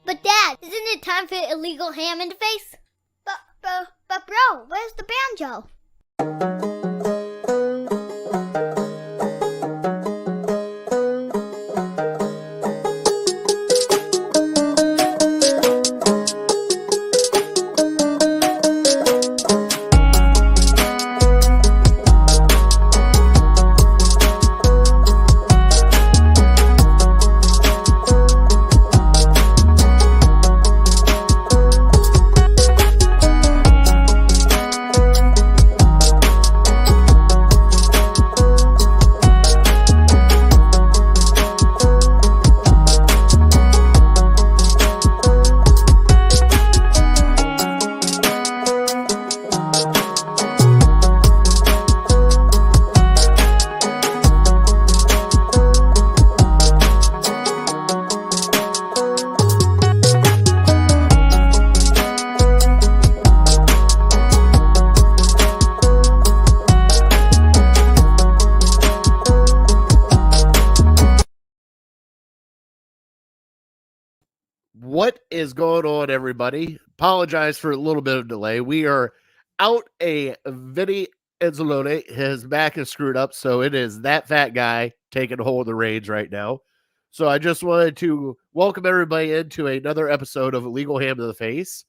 But Dad, isn't it time for illegal ham in the face? But bro, where's the banjo? What is going on, everybody? Apologize for a little bit of delay. We are out a Vinny Enzalone. His back is screwed up, so it is that fat guy taking hold of the reins right now. So I just wanted to welcome everybody into another episode of Illegal Ham to the Face.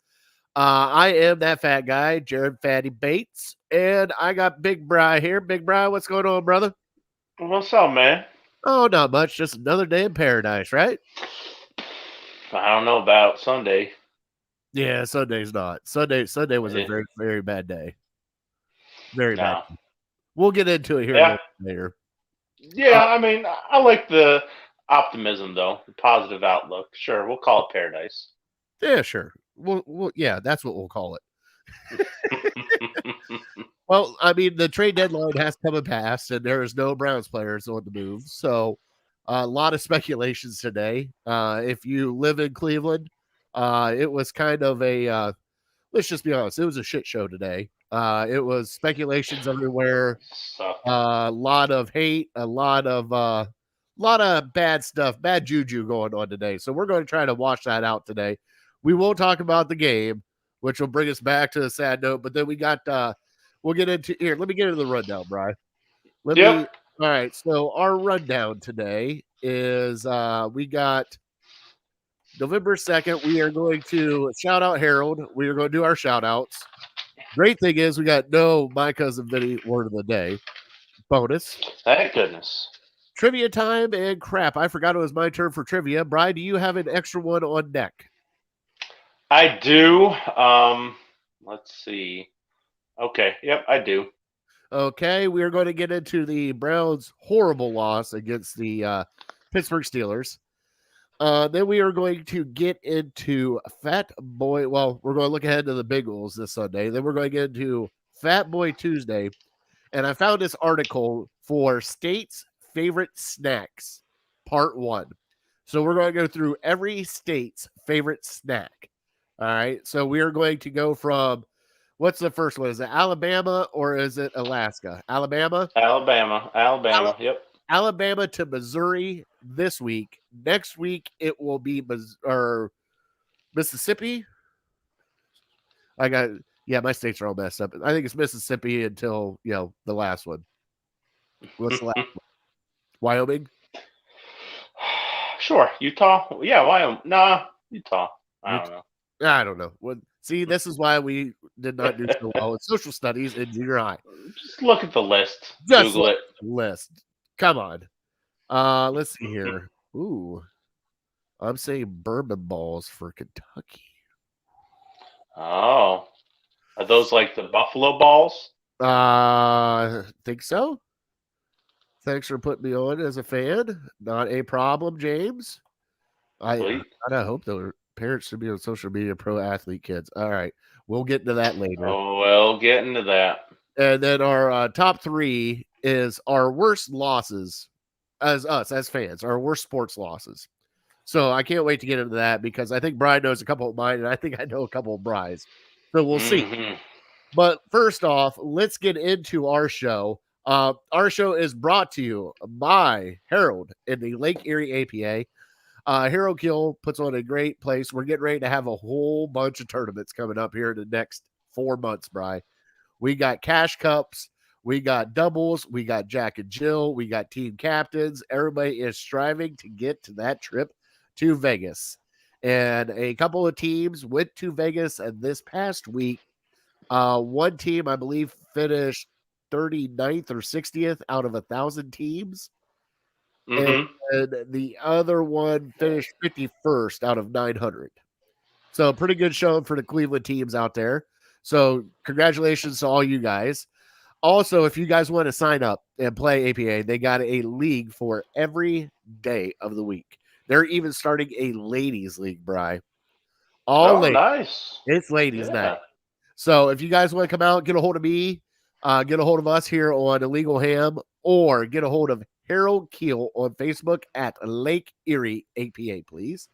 I am that fat guy, Jared Fatty Bates, and I got Big Bri here. Big Bri, what's going on, brother? What's up, man? Oh, not much. Just another day in paradise, right? I don't know about Sunday. Yeah, Sunday's not. Sunday was a very, very bad day. Very bad. We'll get into it here a little later. Yeah, I mean, I like the optimism, though. The positive outlook. Sure, we'll call it paradise. Yeah, sure. We'll yeah, that's what we'll call it. Well, I mean, the trade deadline has come and passed, and there is no Browns players on the move. So a lot of speculations today. If you live in Cleveland, it was kind of a let's just be honest, it was a shit show today. It was speculations everywhere, a lot of hate, a lot of bad stuff, bad juju going on today. So we're going to try to wash that out today. We will talk about the game, which will bring us back to the sad note. But then we got we'll get into here. Let me get into the rundown, Brian. All right, so our rundown today is we got November 2nd. We are going to shout out Harold. We are going to do our shout outs. Great thing is we got no My Cousin Vinny word of the day. Bonus. Thank goodness. Trivia time and crap. I forgot it was my turn for trivia. Brian, do you have an extra one on deck? I do. Let's see. Okay. Yep, I do. Okay, we are going to get into the Browns' horrible loss against the Pittsburgh Steelers. Then we are going to get into Fat Boy. Well, we're going to look ahead to the Bengals this Sunday. Then we're going to get into Fat Boy Tuesday. And I found this article for State's Favorite Snacks, Part 1. So we're going to go through every state's favorite snack. All right, so we are going to go from, what's the first one? Is it Alabama or is it Alaska? Alabama? Alabama, yep. Alabama to Missouri this week. Next week, it will be Mississippi. My states are all messed up. I think it's Mississippi until, the last one. What's the last one? Wyoming? Sure. Utah? Yeah, Wyoming. Nah, Utah. I don't know. I don't know. See, this is why we did not do so well in social studies in junior high. Just look at the list. Google it. List. Come on. Let's see here. Ooh. I'm saying bourbon balls for Kentucky. Oh. Are those like the Buffalo balls? Think so. Thanks for putting me on as a fan. Not a problem, James. I hope their parents should be on social media, pro athlete kids. All right. We'll get into that later. Oh, we'll get into that. And then our top 3 is our worst losses as fans, our worst sports losses. So I can't wait to get into that because I think Brian knows a couple of mine and I think I know a couple of Brian's. So we'll see. But first off, let's get into our show. Our show is brought to you by Harold in the Lake Erie APA. Hero Kill puts on a great place. We're getting ready to have a whole bunch of tournaments coming up here in the next 4 months, Bri. We got cash cups, we got doubles, we got Jack and Jill, we got team captains. Everybody is striving to get to that trip to Vegas. And a couple of teams went to Vegas, and this past week, one team, I believe, finished 39th or 60th out of 1,000 teams. And the other one finished 51st out of 900. So pretty good showing for the Cleveland teams out there. So congratulations to all you guys. Also, if you guys want to sign up and play APA, they got a league for every day of the week. They're even starting a ladies league, Bri. All ladies. Nice. It's ladies night. So if you guys want to come out, get a hold of me, get a hold of us here on Illegal Ham, or get a hold of Harold Keel on Facebook at Lake Erie APA, please.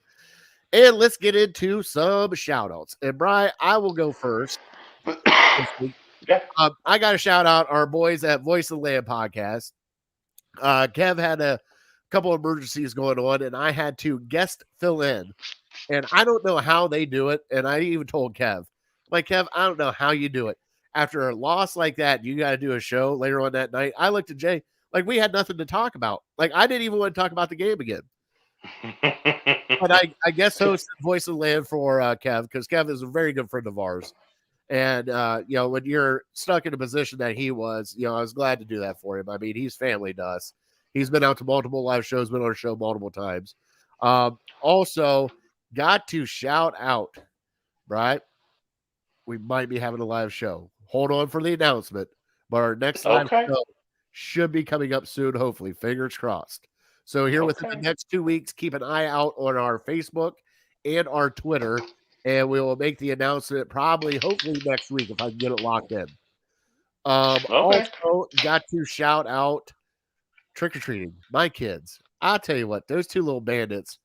And let's get into some shout-outs. And, Bri, I will go first. Yeah. I got to shout out our boys at Voice of the Land podcast. Kev had a couple of emergencies going on, and I had to guest fill in. And I don't know how they do it. And I even told Kev, like, Kev, I don't know how you do it. After a loss like that, you got to do a show later on that night. I looked at Jay, like, we had nothing to talk about. Like, I didn't even want to talk about the game again. But I guess host Voice of the Land for Kev, because Kev is a very good friend of ours. And, when you're stuck in a position that he was, I was glad to do that for him. I mean, he's family to us. He's been out to multiple live shows, been on our show multiple times. Also, got to shout out, right? We might be having a live show. Hold on for the announcement. But our next live show should be coming up soon, hopefully. Fingers crossed. So here within the next 2 weeks, keep an eye out on our Facebook and our Twitter, and we will make the announcement probably, hopefully next week if I can get it locked in. Also, got to shout out trick-or-treating. My kids. I'll tell you what, those two little bandits,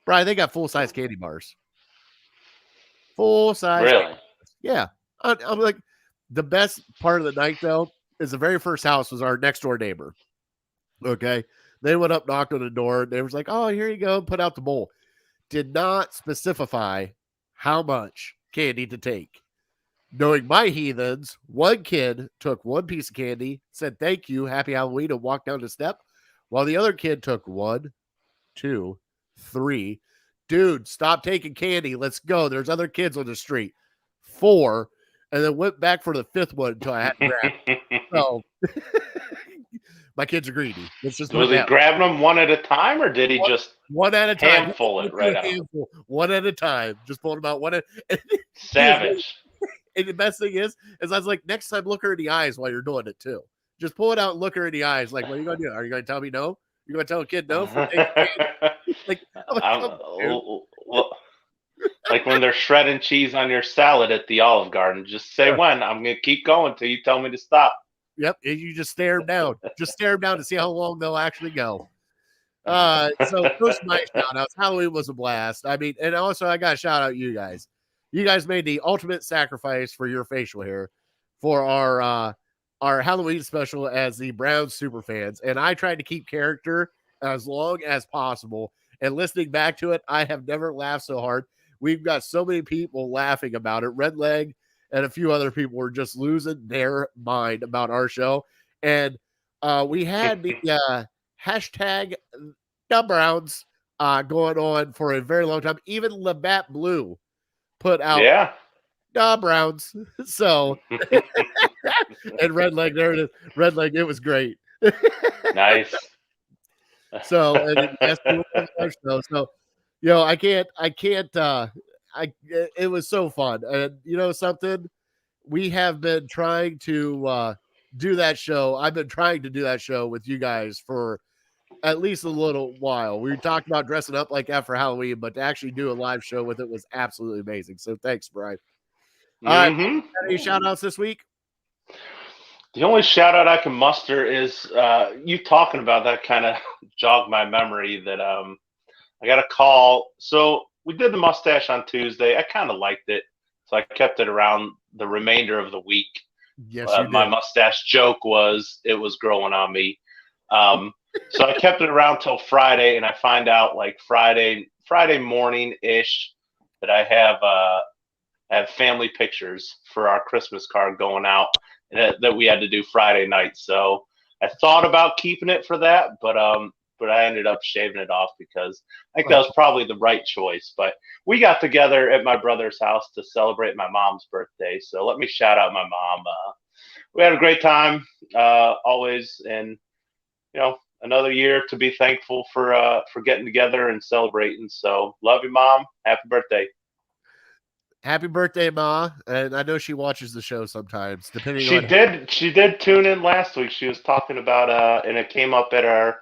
Brian, they got full-size candy bars. Full-size. Really? Yeah. I'm like, the best part of the night, though, is the very first house was our next-door neighbor. Okay? They went up, knocked on the door. They was like, oh, here you go. Put out the bowl. Did not specify how much candy to take. Knowing my heathens, one kid took one piece of candy, said thank you, happy Halloween, and walked down the step, while the other kid took 1, 2, 3. Dude, stop taking candy. Let's go. There's other kids on the street. 4, and then went back for the 5th one until I had to grab. So my kids are greedy. Let's just was he grabbing them one at a time, or did he just one at a time? Handful it right out. One at a time. Just pulled them out one at savage. And the best thing is I was like, next time look her in the eyes while you're doing it too. Just pull it out and look her in the eyes. Like, what are you gonna do? Are you gonna tell me no? You're gonna tell a kid no? Like when they're shredding cheese on your salad at the Olive Garden, just say when. I'm gonna keep going till you tell me to stop. Yep, and you just stare them down. Just stare them down to see how long they'll actually go. So those are my shout outs. Halloween was a blast. I mean, and also I got to shout out you guys. You guys made the ultimate sacrifice for your facial hair for our Halloween special as the Browns super fans. And I tried to keep character as long as possible. And listening back to it, I have never laughed so hard. We've got so many people laughing about it. Red Leg and a few other people were just losing their mind about our show. And we had the hashtag the Browns going on for a very long time. Even Labatt Blue put out the Browns. So, and Red Leg, there it is. Red Leg, it was great. Nice. So, and so, it was so fun. And you know something? We have been trying to do that show. I've been trying to do that show with you guys for at least a little while. We talked about dressing up like that for Halloween, but to actually do a live show with it was absolutely amazing. So thanks, Brian. All right. Any shout outs this week? The only shout out I can muster is you talking about that kind of jogged my memory that I got a call. So we did the mustache on Tuesday. I kind of liked it. So I kept it around the remainder of the week. Yes, you did. My mustache joke was it was growing on me. So I kept it around till Friday, and I find out like Friday morning ish that I have family pictures for our Christmas card going out that we had to do Friday night. So I thought about keeping it for that, but I ended up shaving it off because I think that was probably the right choice. But we got together at my brother's house to celebrate my mom's birthday. So let me shout out my mom. We had a great time, always, and another year to be thankful for getting together and celebrating. So love you, Mom. Happy birthday. Happy birthday, Ma. And I know she watches the show sometimes, depending She on. did tune in last week. She was talking about and it came up at our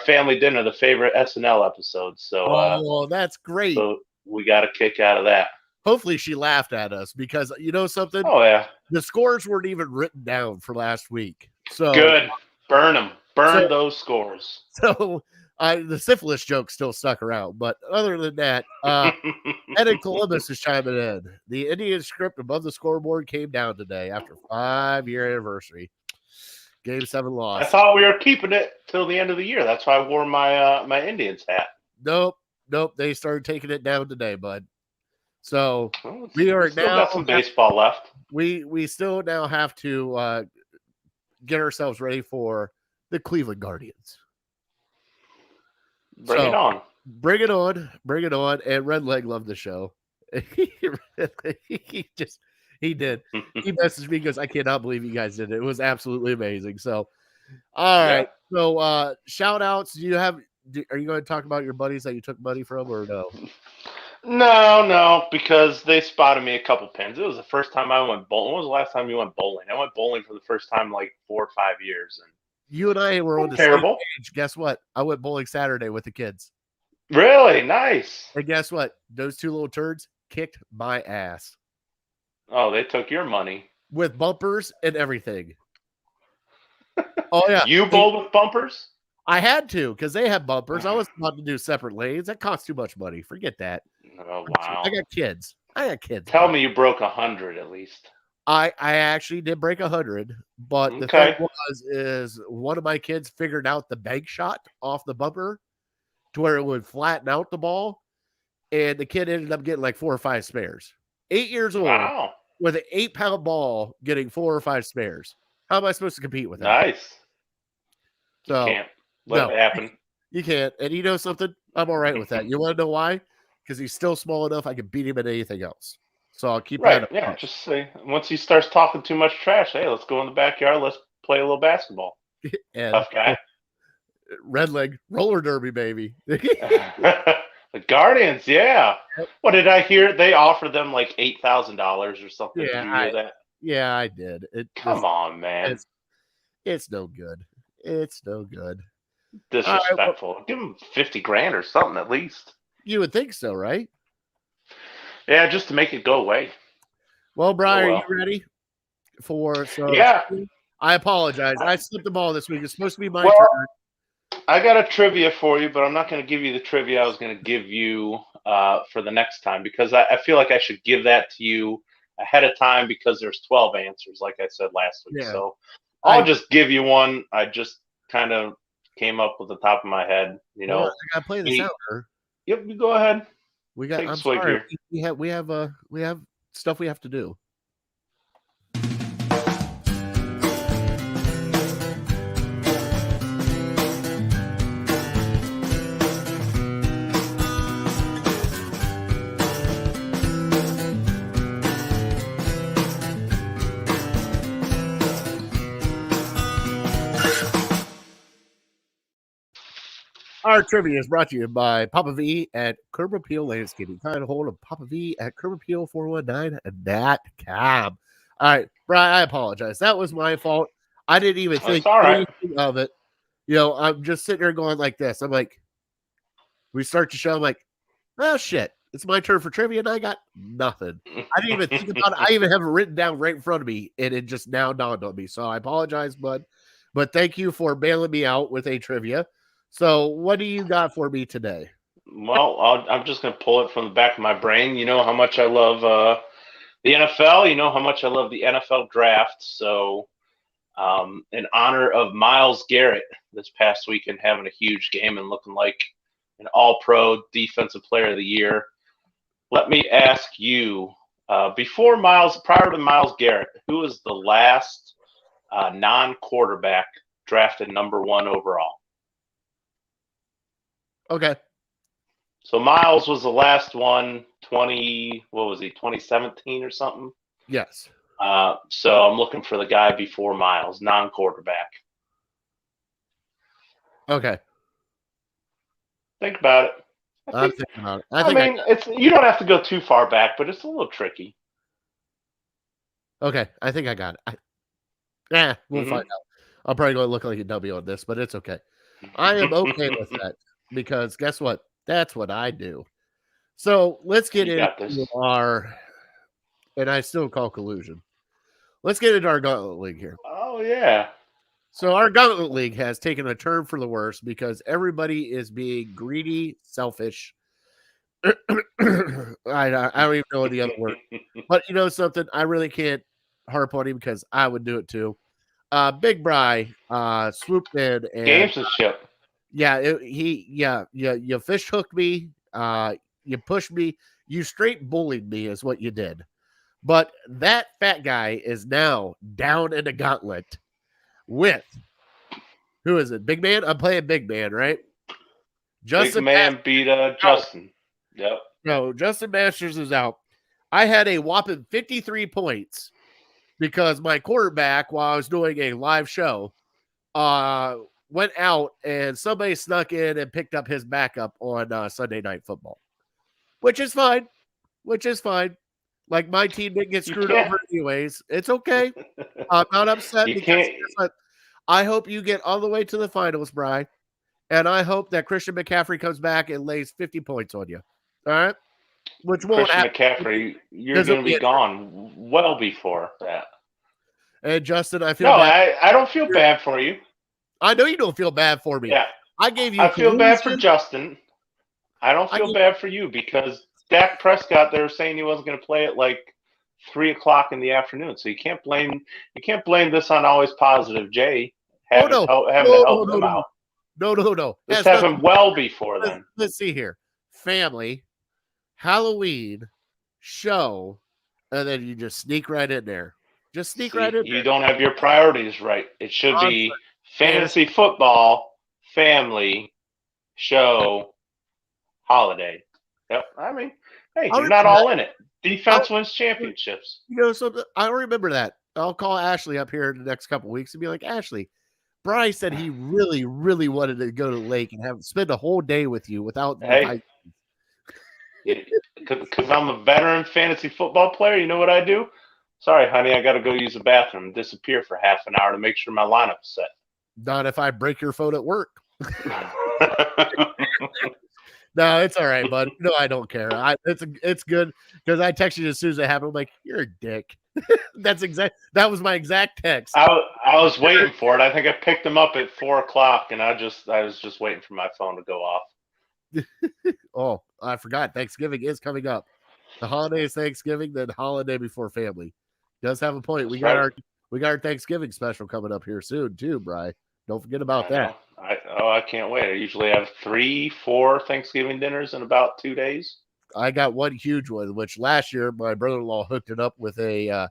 family dinner, the favorite SNL episodes. So that's great. so we got a kick out of that. Hopefully she laughed at us because you know something? Oh yeah. The scores weren't even written down for last week. So Good. Burn them. Burn those scores. So the syphilis joke still stuck around. But other than that, Ed in Columbus is chiming in. The Indian script above the scoreboard came down today after 5-year anniversary. Game 7 loss. I thought we were keeping it till the end of the year. That's why I wore my my Indians hat. Nope. They started taking it down today, bud. So we still got some baseball left. We still now have to get ourselves ready for the Cleveland Guardians. Bring it on. Bring it on. Bring it on. And Redleg loved the show. He did. He messaged me because I cannot believe you guys did it. It was absolutely amazing. So, all right. So, shout outs. Are you going to talk about your buddies that you took money from or no? No, because they spotted me a couple pins. It was the first time I went bowling. When was the last time you went bowling? I went bowling for the first time in like 4 or 5 years. And you and I were on the same page. Guess what? I went bowling Saturday with the kids. Really? Nice. And guess what? Those two little turds kicked my ass. Oh, they took your money. With bumpers and everything. Oh, yeah. You bowled with bumpers? I had to because they have bumpers. I was about to do separate lanes. That costs too much money. Forget that. Oh, wow. I got kids. Tell me you broke 100 at least. I actually did break 100, but the thing is one of my kids figured out the bank shot off the bumper to where it would flatten out the ball, and the kid ended up getting like 4 or 5 spares. 8 years old with an 8-pound ball getting 4 or 5 spares. How am I supposed to compete with that? Nice. So, you can't let it happen. You can't. And you know something? I'm all right with that. You want to know why? Because he's still small enough I can beat him at anything else. So I'll keep that up. Yeah, just say once he starts talking too much trash, hey, let's go in the backyard, let's play a little basketball. And tough guy. Redleg roller derby, baby. The Guardians, yeah. What did I hear? They offered them like $8,000 or something. Yeah, did you hear that? Yeah, I did. Come on, man. It's no good. It's no good. Disrespectful. Give them $50,000 or something at least. You would think so, right? Yeah, just to make it go away. Well, Brian, are you ready for some? Yeah. I apologize. I slipped the ball this week. It's supposed to be my turn. I got a trivia for you, but I'm not going to give you the trivia I was going to give you for the next time because I feel like I should give that to you ahead of time because there's 12 answers, like I said last week. Yeah. So I'll just give you one. I just kind of came up with the top of my head. You know, I got to play this out. Yep, you go ahead. We got. I'm sorry. We have stuff we have to do. Our trivia is brought to you by Papa V at Curb Appeal Landscaping. Find a hold of Papa V at curbappeal419.com. All right, Brian, I apologize. That was my fault. I didn't even think anything of it. You know, I'm just sitting there going like this. I'm like, we start the show. I'm like, oh, shit. It's my turn for trivia, and I got nothing. I didn't even think about it. I even have it written down right in front of me, and it just now dawned on me. So I apologize, bud. But thank you for bailing me out with a trivia. So what do you got for me today? Well, I'm just going to pull it from the back of my brain. You know how much I love the NFL. You know how much I love the NFL draft. So in honor of Myles Garrett this past weekend having a huge game and looking like an all-pro defensive player of the year. Let me ask you, prior to Myles Garrett, who was the last non-quarterback drafted number 1 overall? Okay. So Myles was the last one, 2017 or something? Yes. So I'm looking for the guy before Myles, non-quarterback. Okay. Think about it. I'm thinking about it. I mean, you don't have to go too far back, but it's a little tricky. Okay, I think I got it. We'll find out. I'm probably going to look like a W on this, but it's okay. I am okay with that because guess what? That's what I do. So let's get into our, and I still call collusion. Let's get into our Gauntlet League here. Oh, yeah. So our Gauntlet League has taken a turn for the worse because everybody is being greedy, selfish. I don't even know the other word. But you know something? I really can't harp on him because I would do it too. Big Bry swooped in and gamesmanship. You fish hooked me, you pushed me, you straight bullied me is what you did. But that fat guy is now down in the gauntlet with who is it? Big Man? I'm playing Big Man, right? Justin Big Man beat Justin. Yep. No, Justin Masters is out. I had a whopping 53 points because my quarterback, while I was doing a live show, went out and somebody snuck in and picked up his backup on Sunday Night Football, which is fine. Like my team didn't get screwed over anyways. It's okay. I'm not upset because I hope you get all the way to the finals, Brian. And I hope that Christian McCaffrey comes back and lays 50 points on you. All right? Which won't happen. McCaffrey, you're going to be gone well before that. And Justin, I feel bad. I don't feel bad for you. I know you don't feel bad for me. Yeah. I feel bad for Justin. I don't feel bad for you because Dak Prescott, they were saying he wasn't going to play at like 3:00 in the afternoon. So you can't blame this on Always Positive Jay having to help them out. No. This happened well before then. Let's see here. Family, Halloween, show, and then you just sneak right in there. Right in there. You don't have your priorities right. It should be fantasy football, family, show, holiday. Yep. I mean, hey, you're not all in it. Defense wins championships. You know, so I don't remember that. I'll call Ashley up here in the next couple of weeks and be like, Ashley, Bryce said he really, really wanted to go to the lake and spend a whole day with you without. Hey, because I'm a veteran fantasy football player. You know what I do? Sorry, honey, I got to go use the bathroom and disappear for half an hour to make sure my lineup's set. Not if I break your phone at work. No, it's all right, bud. No, I don't care. It's good because I texted you as soon as it happened. I'm like, you're a dick. That was my exact text. I was waiting for it. I think I picked him up at 4:00, and I was just waiting for my phone to go off. Oh, I forgot. Thanksgiving is coming up. The holiday is Thanksgiving, then holiday before family. Does have a point. We got our Thanksgiving special coming up here soon too, Bri. Don't forget about that. I can't wait. I usually have 3-4 Thanksgiving dinners in about 2 days. I got one huge one, which last year my brother-in-law hooked it up with a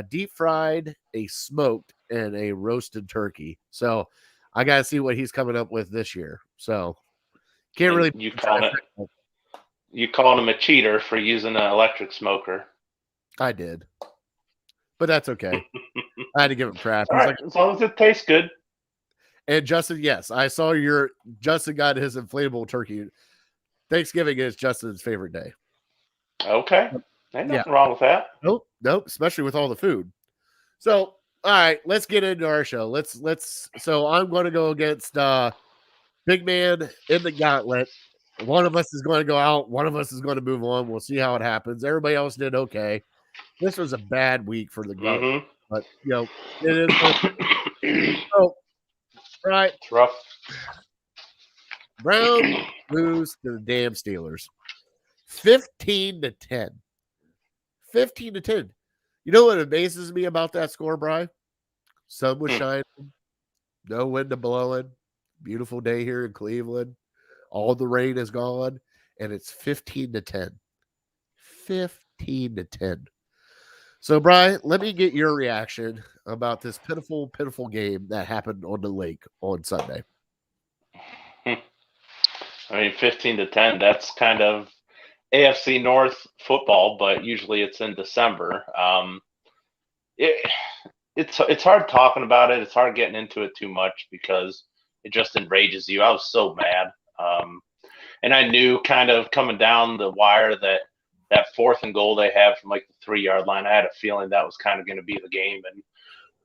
deep fried, a smoked, and a roasted turkey. So I got to see what he's coming up with this year. So can't really. You called him a cheater for using an electric smoker. I did, but that's okay. I had to give him crap. All right, as long as it tastes good. And Justin, yes, I saw Justin got his inflatable turkey. Thanksgiving is Justin's favorite day. Okay. Ain't nothing wrong with that. Nope, especially with all the food. So, all right, let's get into our show. So I'm going to go against Big Man in the gauntlet. One of us is going to go out. One of us is going to move on. We'll see how it happens. Everybody else did okay. This was a bad week for the gauntlet, but it is. So, right. It's rough. Browns lose to the damn Steelers. 15-10. 15-10. You know what amazes me about that score, Brian? Sun was shining, no wind blowing. Beautiful day here in Cleveland. All the rain is gone, and it's 15-10. 15-10. So, Brian, let me get your reaction about this pitiful, pitiful game that happened on the lake on Sunday. I mean, 15-10, that's kind of AFC North football, but usually it's in December. It's hard talking about it. It's hard getting into it too much because it just enrages you. I was so mad. And I knew kind of coming down the wire that 4th and goal they had from like the 3-yard line, I had a feeling that was kind of going to be the game. And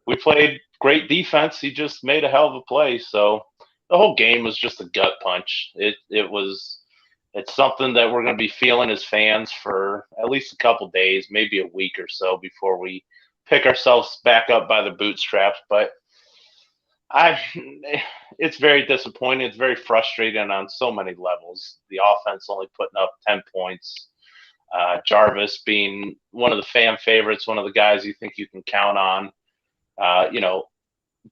we played great defense. He just made a hell of a play. So the whole game was just a gut punch. It's something that we're going to be feeling as fans for at least a couple days, maybe a week or so before we pick ourselves back up by the bootstraps. But it's very disappointing. It's very frustrating on so many levels. The offense only putting up 10 points. Jarvis being one of the fan favorites, one of the guys you think you can count on,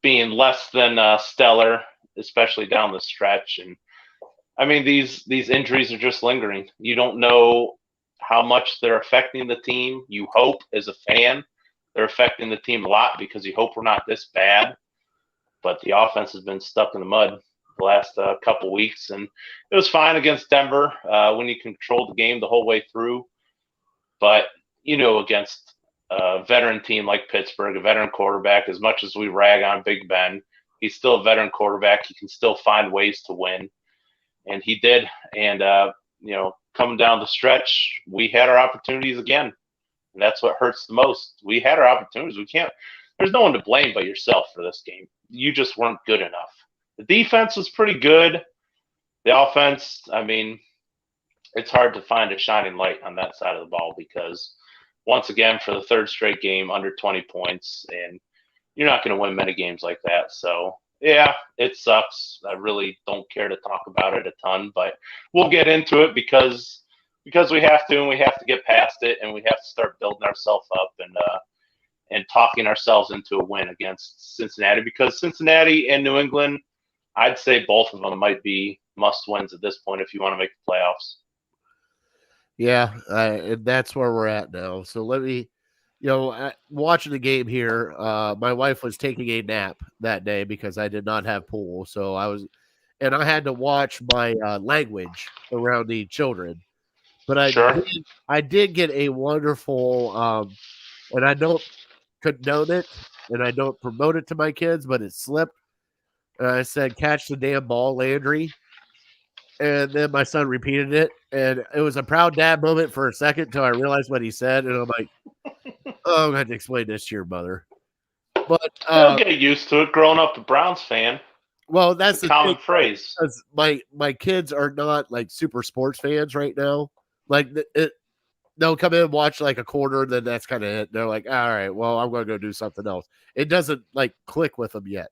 being less than stellar, especially down the stretch. And I mean, these injuries are just lingering. You don't know how much they're affecting the team. You hope as a fan they're affecting the team a lot because you hope we're not this bad. But the offense has been stuck in the mud the last couple weeks, and it was fine against Denver when you controlled the game the whole way through. But, against a veteran team like Pittsburgh, a veteran quarterback, as much as we rag on Big Ben, he's still a veteran quarterback. He can still find ways to win, and he did. And, coming down the stretch, we had our opportunities again, and that's what hurts the most. We had our opportunities. There's no one to blame but yourself for this game. You just weren't good enough. The defense was pretty good. The offense, I mean, it's hard to find a shining light on that side of the ball because, once again, for the 3rd straight game, under 20 points, and you're not going to win many games like that. So, yeah, it sucks. I really don't care to talk about it a ton, but we'll get into it because we have to, and we have to get past it, and we have to start building ourselves up and talking ourselves into a win against Cincinnati, because Cincinnati and New England, I'd say both of them might be must-wins at this point if you want to make the playoffs. Yeah, and that's where we're at now. So let me, watching the game here, my wife was taking a nap that day because I did not have pool. So I had to watch my language around the children. But I did get a wonderful, and I don't condone it, and I don't promote it to my kids, but it slipped. And I said, "Catch the damn ball, Landry." And then my son repeated it, and it was a proud dad moment for a second until I realized what he said, and I'm like, "Oh, I'm going to have to explain this to your mother." But I'll get used to it. Growing up a Browns fan, well, that's the common phrase. Because my kids are not like super sports fans right now. Like they'll come in and watch like a quarter, then that's kind of it. They're like, all right, well, I'm going to go do something else. It doesn't like click with them yet.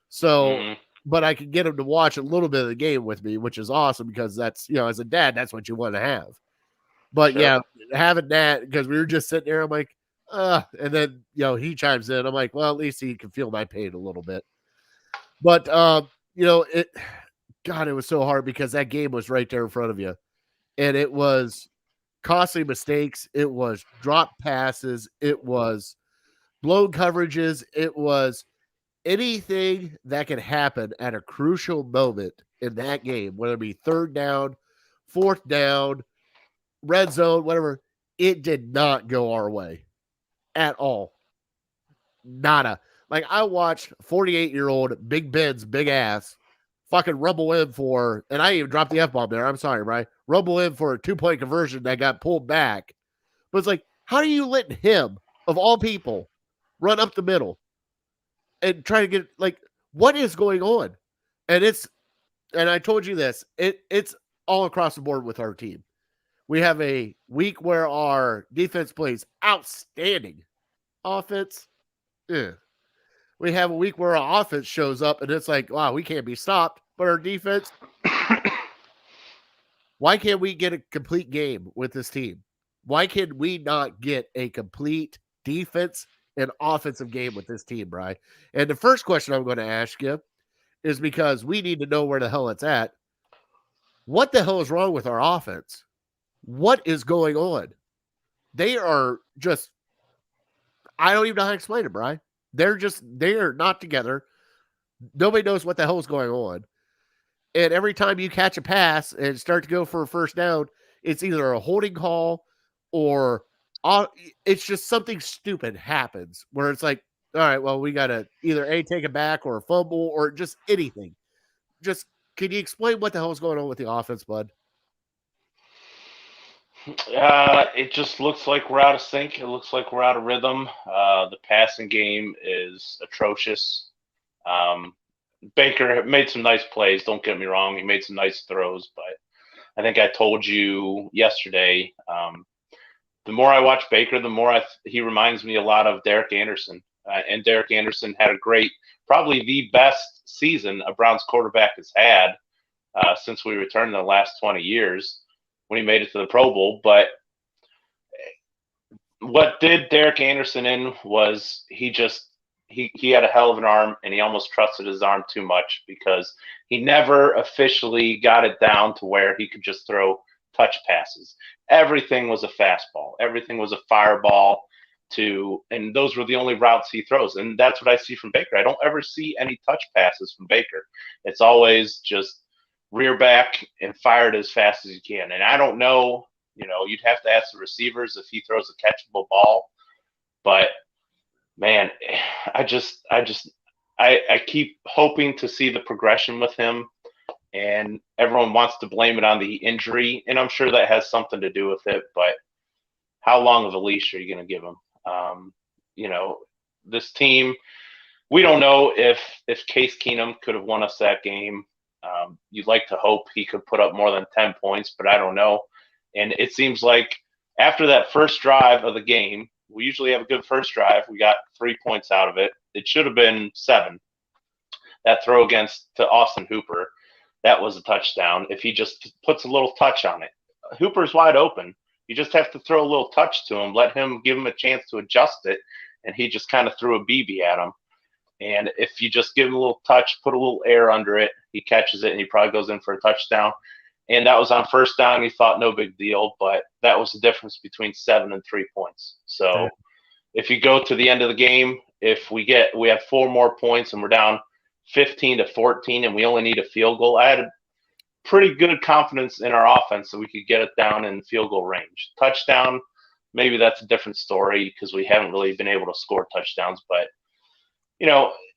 So, but I can get them to watch a little bit of the game with me, which is awesome because that's, as a dad, that's what you want to have. But yeah, having that, because we were just sitting there, I'm like, and then, he chimes in. I'm like, well, at least he can feel my pain a little bit. But, it was so hard because that game was right there in front of you. And it was costly mistakes. It was drop passes. It was blown coverages. It was anything that could happen at a crucial moment in that game, whether it be 3rd down, 4th down, red zone, whatever. It did not go our way at all. Nada. Like, I watched 48-year-old Big Ben's big ass fucking rumble in for, and I even dropped the F-bomb there. I'm sorry, Brian. Rumble in for a 2-point conversion that got pulled back. But it's like, how are you letting him, of all people, run up the middle and try to get, like, what is going on? And I told you this, it's all across the board with our team. We have a week where our defense plays outstanding. Offense, we have a week where our offense shows up and it's like, wow, we can't be stopped. But our defense, why can't we get a complete game with this team? Why can we not get a complete defense an offensive game with this team, Bri. And the first question I'm going to ask you is because we need to know where the hell it's at. What the hell is wrong with our offense? What is going on? They are just, I don't even know how to explain it, Bri. They are not together. Nobody knows what the hell is going on. And every time you catch a pass and start to go for a first down, it's either a holding call or it's just something stupid happens where it's like, all right, well, we got to either take it back or a fumble or just anything. Just can you explain what the hell is going on with the offense, bud? It just looks like we're out of sync. It looks like we're out of rhythm. The passing game is atrocious. Baker made some nice plays. Don't get me wrong. He made some nice throws, but I think I told you yesterday, the more I watch Baker, the more he reminds me a lot of Derek Anderson. And Derek Anderson had a great, probably the best season a Browns quarterback has had since we returned in the last 20 years when he made it to the Pro Bowl. But what did Derek Anderson in was he had a hell of an arm, and he almost trusted his arm too much because he never officially got it down to where he could just throw touch passes. Everything was a fastball. Everything was a fireball and those were the only routes he throws. And that's what I see from Baker. I don't ever see any touch passes from Baker. It's always just rear back and fire it as fast as you can. And I don't know, you'd have to ask the receivers if he throws a catchable ball, but man, I keep hoping to see the progression with him, and everyone wants to blame it on the injury, and I'm sure that has something to do with it, but how long of a leash are you going to give him? This team, we don't know if Case Keenum could have won us that game. You'd like to hope he could put up more than 10 points, but I don't know. And it seems like after that first drive of the game, we usually have a good first drive. We got 3 points out of it. It should have been 7. That throw to Austin Hooper, that was a touchdown. If he just puts a little touch on it, Hooper's wide open. You just have to throw a little touch to him, give him a chance to adjust it, and he just kind of threw a BB at him. And if you just give him a little touch, put a little air under it, he catches it, and he probably goes in for a touchdown. And that was on first down. He thought no big deal, but that was the difference between 7 and 3 points. So if you go to the end of the game, if we have 4 more points and we're down 15-14 and we only need a field goal, I had pretty good confidence in our offense that we could get it down in field goal range. Touchdown, maybe that's a different story because we haven't really been able to score touchdowns. But,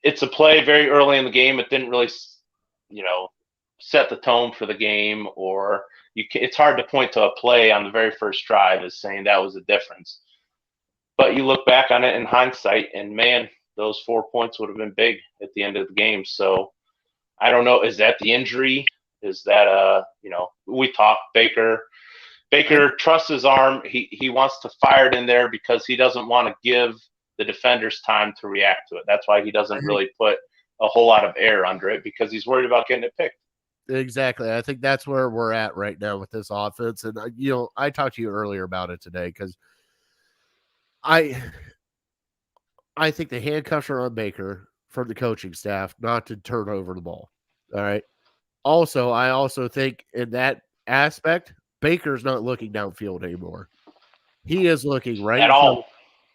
it's a play very early in the game. It didn't really, set the tone for the game, or it's hard to point to a play on the very first drive as saying that was the difference. But you look back on it in hindsight, and man, those 4 points would have been big at the end of the game. So I don't know. Is that the injury? Is that we talk Baker trusts his arm. He wants to fire it in there because he doesn't want to give the defenders time to react to it. That's why he doesn't really put a whole lot of air under it, because he's worried about getting it picked. Exactly. I think that's where we're at right now with this offense. And, I talked to you earlier about it today because I think the handcuffs are on Baker from the coaching staff not to turn over the ball. All right. Also, I also think in that aspect, Baker's not looking downfield anymore. He is looking right at all.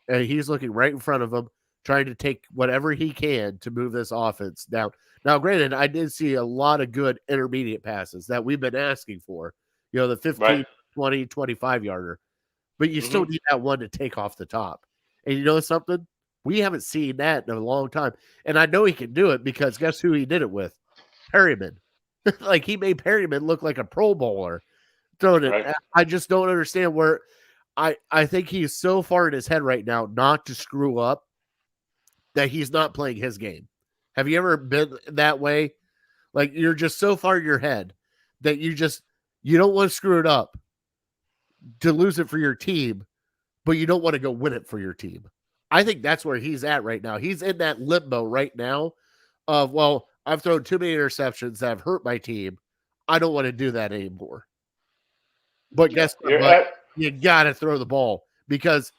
And he's looking right in front of him, trying to take whatever he can to move this offense down. Now, granted, I did see a lot of good intermediate passes that we've been asking for, the 15, 20, 25-yarder. But you still need that one to take off the top. And you know something? We haven't seen that in a long time. And I know he can do it because guess who he did it with? Perryman. Like, he made Perryman look like a Pro Bowler throwing it. Right. I just don't understand where I think he's so far in his head right now not to screw up that he's not playing his game. Have you ever been that way? Like, you're just so far in your head that you don't want to screw it up to lose it for your team, but you don't want to go win it for your team. I think that's where he's at right now. He's in that limbo right now of, well, I've thrown too many interceptions that have hurt my team. I don't want to do that anymore. But guess what? You got to throw the ball because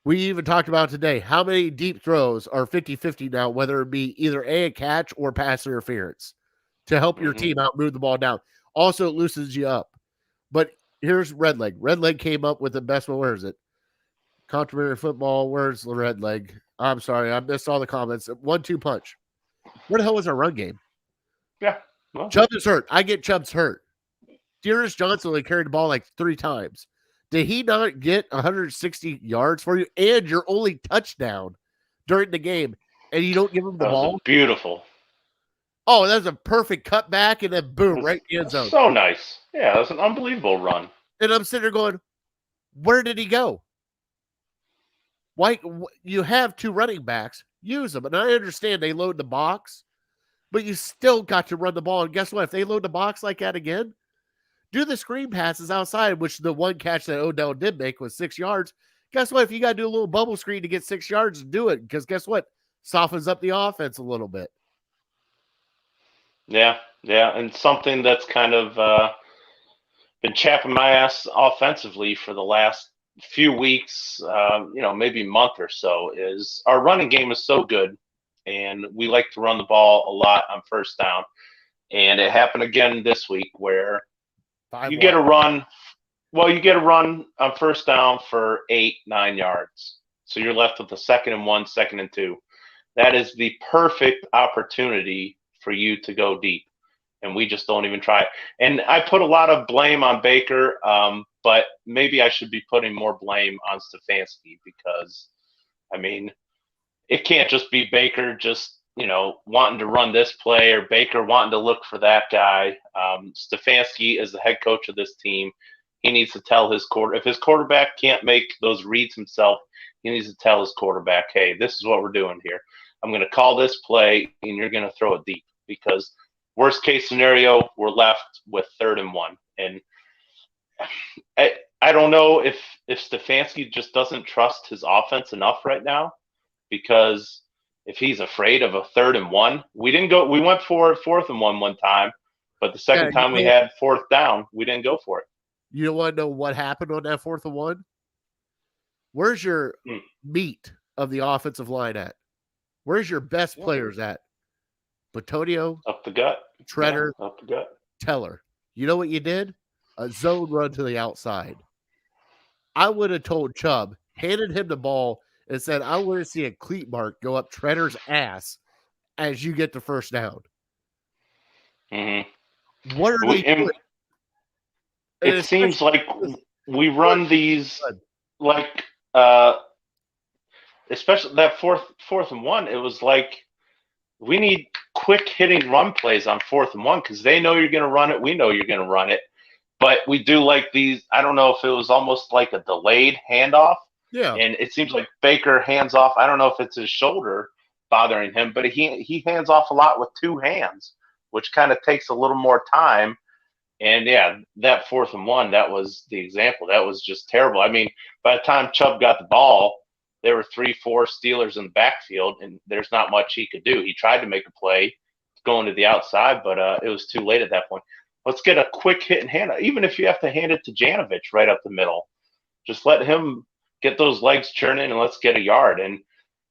We even talked about today how many deep throws are 50-50 now, whether it be either a catch or pass interference to help your team out move the ball down. Also, it loosens you up. But here's Red Leg. Red Leg came up with the best one. Where is it? Complimentary football. Where's the Red Leg? I'm sorry. I missed all the comments. 1-2 punch. Where the hell was our run game? Yeah. Well, Chubb is hurt. I get Chubb's hurt. Dearest Johnson only carried the ball like 3 times. Did he not get 160 yards for you and your only touchdown during the game, and you don't give him the ball? Beautiful. Oh, that was a perfect cutback, and then boom, right in the end zone. So nice. Yeah, that was an unbelievable run. And I'm sitting there going, where did he go? Why you have 2 running backs, use them. And I understand they load the box, but you still got to run the ball. And guess what? If they load the box like that again, do the screen passes outside, which the one catch that Odell did make was 6 yards. Guess what? If you got to do a little bubble screen to get 6 yards, do it. Because guess what? Softens up the offense a little bit. Yeah. And something that's kind of been chapping my ass offensively for the last few weeks, maybe month or so, is our running game is so good. And we like to run the ball a lot on first down. And it happened again this week where you get a run. Well, you get a run on first down for 8-9 yards. So you're left with a 2nd and 1, 2nd and 2. That is the perfect opportunity for you to go deep. And we just don't even try it. And I put a lot of blame on Baker, but maybe I should be putting more blame on Stefanski because, it can't just be Baker just wanting to run this play or Baker wanting to look for that guy. Stefanski is the head coach of this team. He needs to tell his if his quarterback can't make those reads himself, he needs to tell his quarterback, hey, this is what we're doing here. I'm going to call this play and you're going to throw it deep because worst case scenario, we're left with 3rd and 1. And I don't know if Stefanski just doesn't trust his offense enough right now, because if he's afraid of a 3rd and 1, we went for 4th and 1 one time, but the second time we had 4th down, we didn't go for it. You don't want to know what happened on that 4th and 1? Where's your meat of the offensive line at? Where's your best players at? Batonio, up the gut, Treader, up the gut, Teller. You know what you did? A zone run to the outside. I would have told Chubb, handed him the ball, and said, I want to see a cleat mark go up Treader's ass as you get the first down. Mm-hmm. What are they doing? It seems like we run these like especially that fourth and 1, it was like we need quick hitting run plays on 4th and 1 because they know you're going to run it. We know you're going to run it. But we do like these, I don't know if it was almost like a delayed handoff. Yeah. And it seems like Baker hands off. I don't know if it's his shoulder bothering him, but he hands off a lot with 2 hands, which kind of takes a little more time. And yeah, that 4th and 1, that was the example. That was just terrible. By the time Chubb got the ball, there were 3-4 Steelers in the backfield, and there's not much he could do. He tried to make a play going to the outside, but it was too late at that point. Let's get a quick hit and hand. Even if you have to hand it to Janovich right up the middle, just let him get those legs churning and let's get a yard. And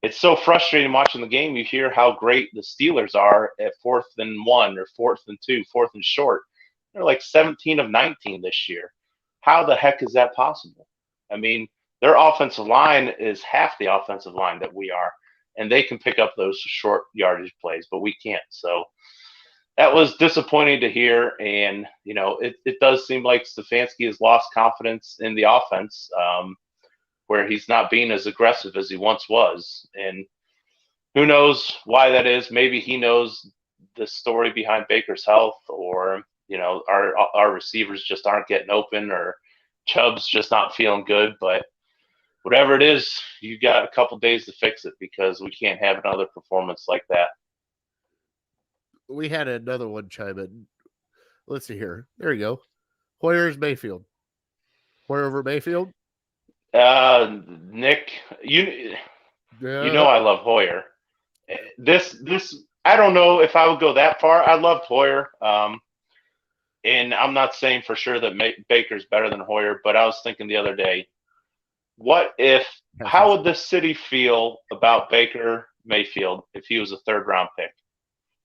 it's so frustrating watching the game. You hear how great the Steelers are at 4th and 1 or 4th and 2, 4th and short. They're like 17 of 19 this year. How the heck is that possible? Their offensive line is half the offensive line that we are, and they can pick up those short yardage plays, but we can't. So that was disappointing to hear. And, it does seem like Stefanski has lost confidence in the offense, where he's not being as aggressive as he once was. And who knows why that is? Maybe he knows the story behind Baker's health, or, our receivers just aren't getting open, or Chubb's just not feeling good. But whatever it is, you got a couple days to fix it because we can't have another performance like that. We had another one chime in. Let's see here. There you go. Hoyer's Mayfield. Hoyer over Mayfield? Nick, you know I love Hoyer. This I don't know if I would go that far. I love Hoyer. And I'm not saying for sure that Baker's better than Hoyer, but I was thinking the other day, how would this city feel about Baker Mayfield if he was a third-round pick?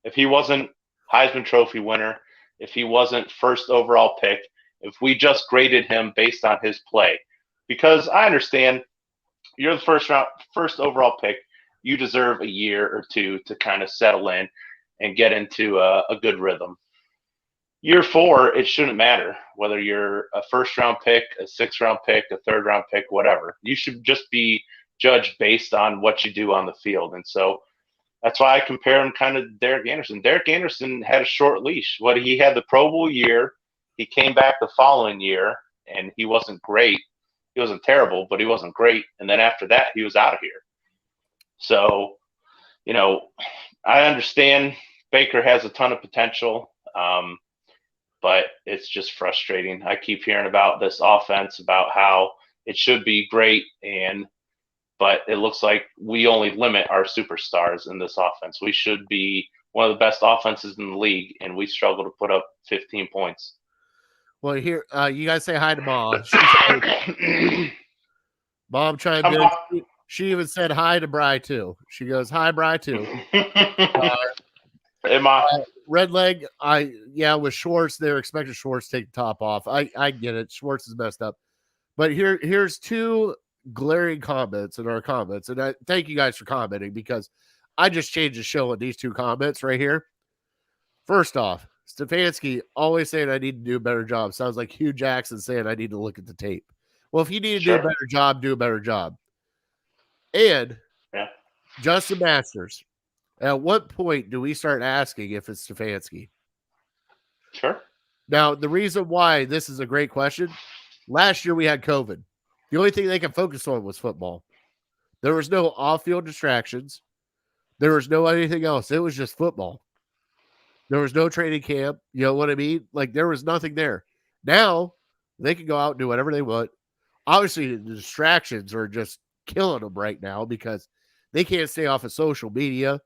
If he wasn't Heisman Trophy winner, if he wasn't first overall pick, if we just graded him based on his play? Because I understand you're the first overall pick. You deserve a year or two to kind of settle in and get into a good rhythm. Year 4, it shouldn't matter whether you're a first-round pick, a sixth-round pick, a third-round pick, whatever. You should just be judged based on what you do on the field. And so that's why I compare him kind of to Derek Anderson. Derek Anderson had a short leash. He had the Pro Bowl year. He came back the following year, and he wasn't great. He wasn't terrible, but he wasn't great. And then after that, he was out of here. So, I understand Baker has a ton of potential, but it's just frustrating. I keep hearing about this offense, about how it should be great, but it looks like we only limit our superstars in this offense. We should be one of the best offenses in the league, and we struggle to put up 15 points. Well, here, you guys say hi to Mom. Mom chimed in. She even said hi to Bry, too. She goes, hi, Bry, too. Red leg, with Schwartz, they're expecting Schwartz to take the top off. I get it. Schwartz is messed up. But here's 2 glaring comments in our comments. And I thank you guys for commenting, because I just changed the show with these 2 comments right here. First off, Stefanski always saying I need to do a better job. Sounds like Hugh Jackson saying I need to look at the tape. Well, if you need to do a better job, do a better job. And Justin Masters, at what point do we start asking if it's Stefanski? Sure. Now, the reason why this is a great question, last year we had COVID. The only thing they could focus on was football. There was no off-field distractions. There was no anything else. It was just football. There was no training camp. You know what I mean? Like, there was nothing there. Now, they can go out and do whatever they want. Obviously, the distractions are just killing them right now because they can't stay off of social media.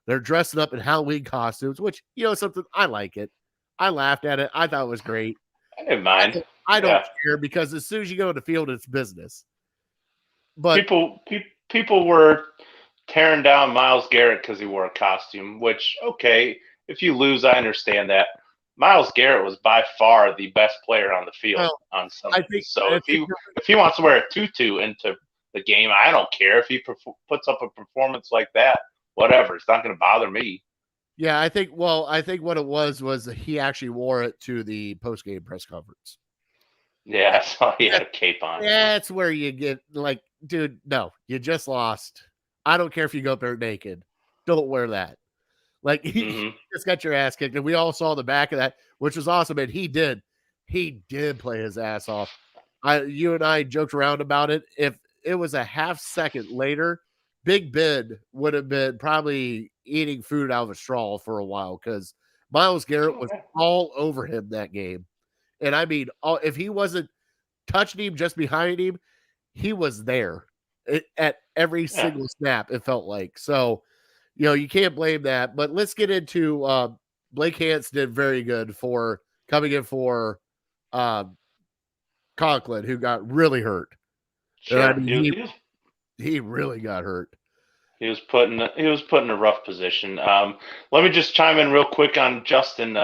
They're dressing up in Halloween costumes, which, something, I like it. I laughed at it. I thought it was great. I didn't mind. I don't care, because as soon as you go to the field, it's business. But people were tearing down Myles Garrett because he wore a costume, which, okay, if you lose, I understand that. Myles Garrett was by far the best player on the field on Sunday. If he wants to wear a tutu into the game, I don't care. If he puts up a performance like that, whatever. It's not going to bother me. Yeah, I think what it was he actually wore it to the post-game press conference. Yeah, I saw he had a cape on. That's where you get, like, dude, no, you just lost. I don't care if you go up there naked. Don't wear that. Like, you just got your ass kicked. And we all saw the back of that, which was awesome. And he did play his ass off. You and I joked around about it. If it was a half second later, Big Ben would have been probably eating food out of a straw for a while, because Myles Garrett was all over him that game. And I mean, if he wasn't touching him just behind him, he was there at every single snap, it felt like. So, you can't blame that. But let's get into Blake Hance did very good for coming in for Conklin, who got really hurt. Sure. I mean, he really got hurt. He was put in a rough position. Let me just chime in real quick on Justin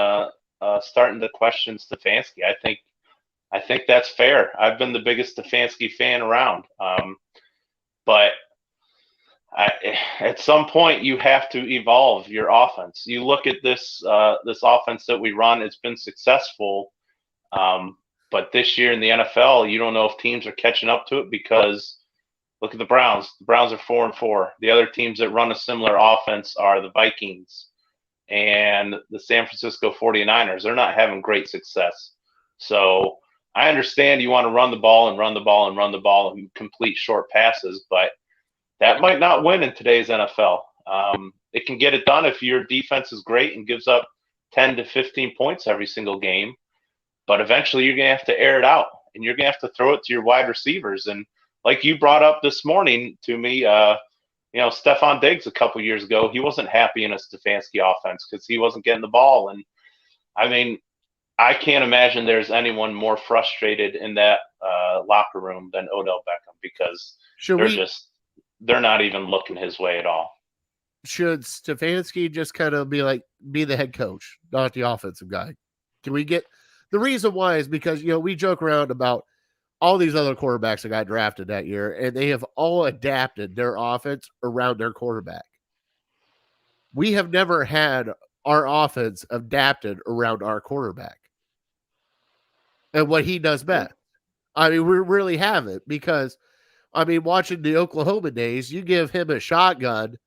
starting to question Stefanski. I think that's fair. I've been the biggest Stefanski fan around, but at some point you have to evolve your offense. You look at this offense that we run; it's been successful, but this year in the NFL, you don't know if teams are catching up to it, because look at the Browns. The Browns are 4-4. The other teams that run a similar offense are the Vikings and the San Francisco 49ers. They're not having great success. So I understand you want to run the ball and complete short passes, but that might not win in today's NFL. It can get it done if your defense is great and gives up 10 to 15 points every single game, but eventually you're going to have to air it out, and you're going to have to throw it to your wide receivers. And like you brought up this morning to me, Stephon Diggs a couple years ago, he wasn't happy in a Stefanski offense because he wasn't getting the ball. And I mean, I can't imagine there's anyone more frustrated in that locker room than Odell Beckham because they're not even looking his way at all. Should Stefanski just kind of be the head coach, not the offensive guy? Can we get the reason why is because we joke around about all these other quarterbacks that got drafted that year, and they have all adapted their offense around their quarterback. We have never had our offense adapted around our quarterback and what he does best. I mean, we really haven't because, watching the Oklahoma days, you give him a shotgun,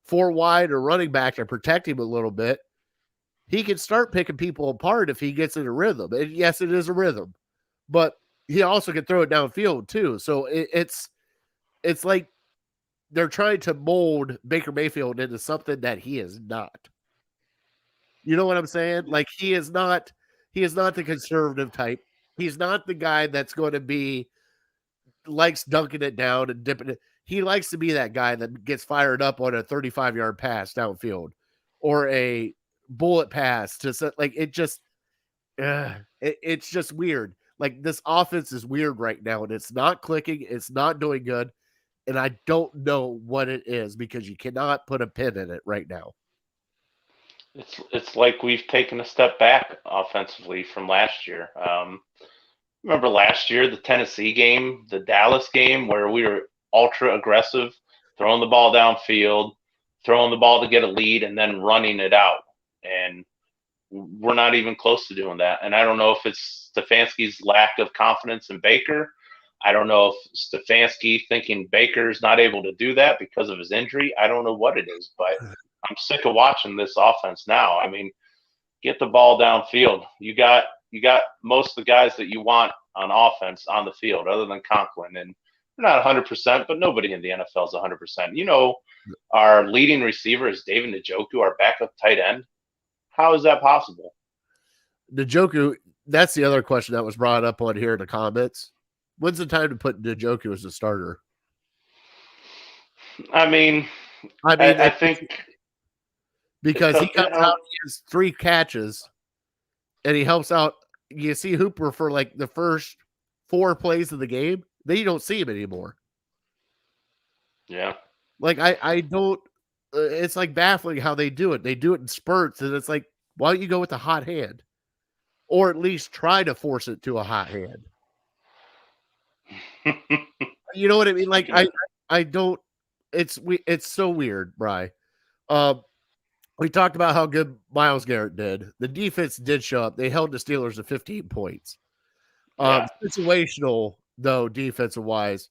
4 wide or running back to protect him a little bit, he can start picking people apart if he gets in a rhythm. And yes, it is a rhythm, but he also can throw it downfield too. So it's like they're trying to mold Baker Mayfield into something that he is not. You know what I'm saying? Like he is not the conservative type. He's not the guy that's going to likes dunking it down and dipping it. He likes to be that guy that gets fired up on a 35-yard pass downfield or a bullet pass to like it just it's just weird. Like this offense is weird right now and it's not clicking, it's not doing good, and I don't know what it is because you cannot put a pin in it right now. It's like we've taken a step back offensively from last year. Remember last year, the Tennessee game, the Dallas game, where we were ultra aggressive, throwing the ball downfield, throwing the ball to get a lead, and then running it out. And we're not even close to doing that. And I don't know if it's Stefanski's lack of confidence in Baker. I don't know if Stefanski thinking Baker's not able to do that because of his injury. I don't know what it is, but I'm sick of watching this offense now. I mean, get the ball downfield. You got most of the guys that you want on offense on the field, other than Conklin, and they're not 100%, but nobody in the NFL is 100%. Our leading receiver is David Njoku, our backup tight end. How is that possible? Njoku, that's the other question that was brought up on here in the comments. When's the time to put Njoku as a starter? I think because he comes out, he has 3 catches, and he helps out. You see Hooper for like the first 4 plays of the game, then you don't see him anymore. Yeah. Like I don't. It's like baffling how they do it. They do it in spurts, and it's like, why don't you go with the hot hand, or at least try to force it to a hot hand? You know what I mean? Like I don't. It's so weird, Bri. We talked about how good Myles Garrett did. The defense did show up. They held the Steelers to 15 points. Situational though, defensive wise,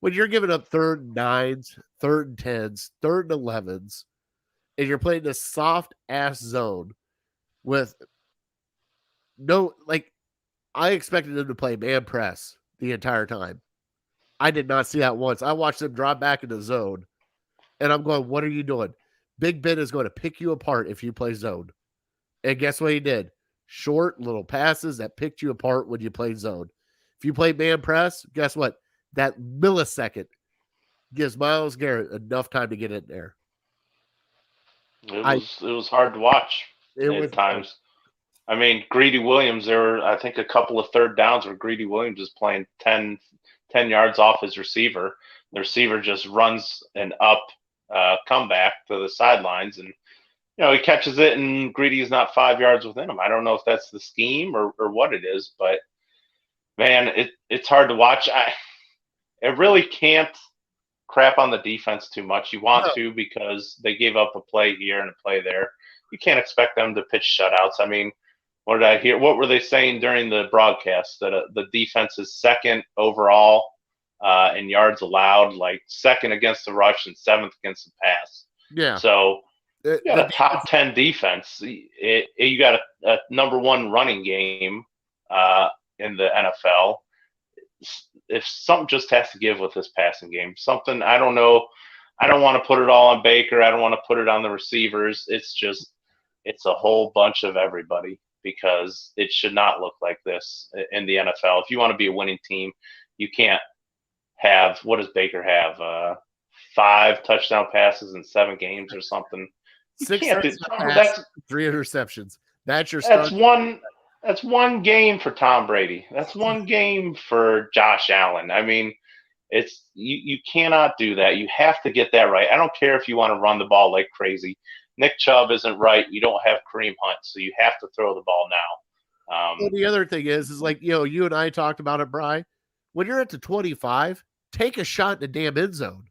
when you're giving up 3rd and 9s, 3rd and 10s, 3rd and 11s, and you're playing this soft ass zone with no, like, I expected them to play man press the entire time. I did not see that once. I watched them drop back in the zone, and I'm going, what are you doing? Big Ben is going to pick you apart if you play zone. And guess what he did? Short little passes that picked you apart when you played zone. If you play man press, guess what? That millisecond gives Myles Garrett enough time to get in there. It was hard to watch at times. I mean, Greedy Williams, there were, I think, a couple of 3rd downs where Greedy Williams is playing 10 yards off his receiver. The receiver just runs an up comeback to the sidelines, and he catches it, and Greedy is not 5 yards within him. I don't know if that's the scheme or what it is, but man, it's hard to watch. It really can't crap on the defense too much. You want to because they gave up a play here and a play there. You can't expect them to pitch shutouts. I mean, what did I hear? What were they saying during the broadcast? That the defense is 2nd overall in yards allowed, like 2nd against the rush and 7th against the pass. Yeah. So you got a top 10 defense. You got a number 1 running game in the NFL. If something just has to give with this passing game, something, I don't know. I don't want to put it all on Baker. I don't want to put it on the receivers. It's a whole bunch of everybody, because it should not look like this in the NFL. If you want to be a winning team, you can't have, what does Baker have? 5 touchdown passes in 7 games or something. 6 touchdowns, 3 interceptions. That's your start. That's one game for Tom Brady. That's one game for Josh Allen. I mean, it's you cannot do that. You have to get that right. I don't care if you want to run the ball like crazy. Nick Chubb isn't right. You don't have Kareem Hunt, so you have to throw the ball now. Well, the other thing is like, you and I talked about it, Bri. When you're at the 25, take a shot in the damn end zone.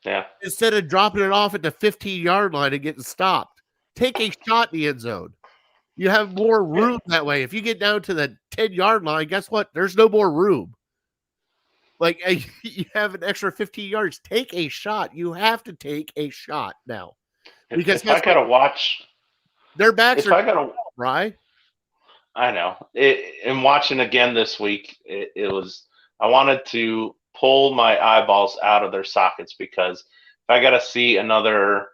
Yeah. Instead of dropping it off at the 15-yard line and getting stopped. Take a shot in the end zone. You have more room that way. If you get down to the 10-yard line, guess what? There's no more room. Like, you have an extra 15 yards. Take a shot. You have to take a shot now. Because if I got to watch. Their backs if I got to. Right? I know. In watching again this week, it was. I wanted to pull my eyeballs out of their sockets because if I got to see another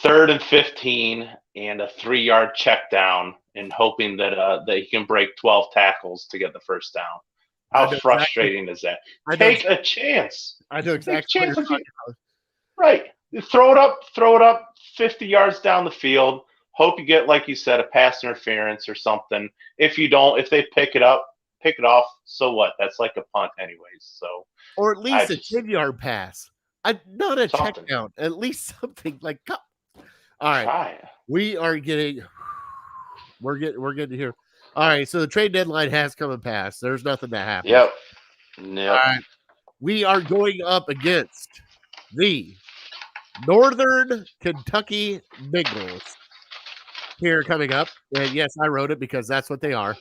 3rd and 15 and a 3-yard check down and hoping that he can break 12 tackles to get the first down. How frustrating is that? Take a chance. I know exactly what you're talking about. Right. Throw it up 50 yards down the field. Hope you get, like you said, a pass interference or something. If you don't, if they pick it off, so what? That's like a punt anyways. So, or at least a 10-yard pass. Not a check down. At least something like. All right. We're getting here. All right, so the trade deadline has come and passed. There's nothing that happens. Yep. All right. We are going up against the Northern Kentucky Bengals here coming up. And yes, I wrote it because that's what they are.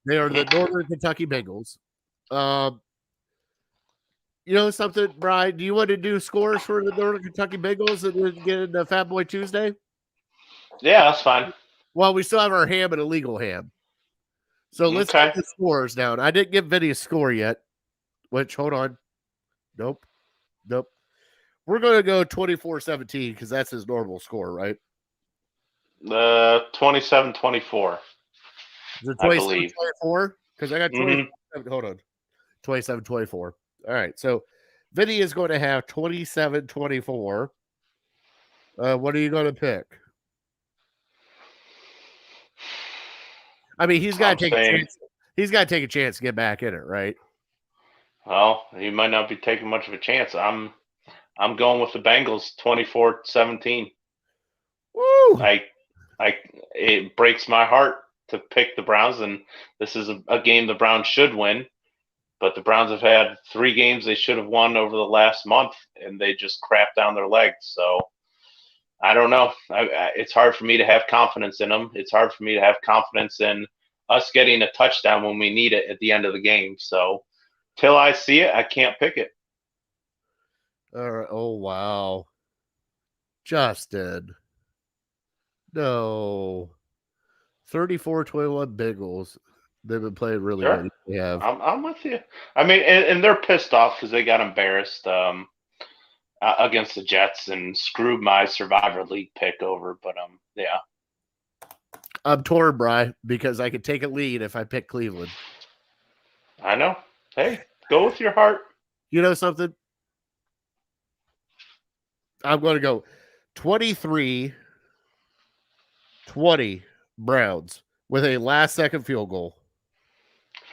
They are the Northern Kentucky Bengals. You know something, Brian? Do you want to do scores for the Northern Kentucky Bengals and get into Fat Boy Tuesday? Yeah, that's fine. Well, we still have our ham and illegal ham. So let's get the scores down. I didn't give Vinny a score yet. Which, hold on. Nope. We're going to go 24-17 because that's his normal score, right? 27-24. Is it 27-24? Because I got 27. Hold on. 27-24. All right. So Vinny is going to have 27-24. What are you going to pick? I mean, he's got to take a chance. He's got to take a chance to get back in it, right? Well, he might not be taking much of a chance. I'm going with the Bengals 24-17. Woo! It breaks my heart to pick the Browns, and this is a game the Browns should win. But the Browns have had 3 games they should have won over the last month, and they just crap down their legs. So I don't know. It's hard for me to have confidence in them. It's hard for me to have confidence in us getting a touchdown when we need it at the end of the game. So till I see it, I can't pick it. All right. Oh, wow. Justin. No. 34-21 Bengals. They've been playing really good. Yeah, I'm with you. I mean, and they're pissed off because they got embarrassed against the Jets and screwed my Survivor League pick over. But yeah. I'm torn, Bri, because I could take a lead if I pick Cleveland. I know. Hey, go with your heart. You know something? I'm going to go 23-20 Browns with a last-second field goal.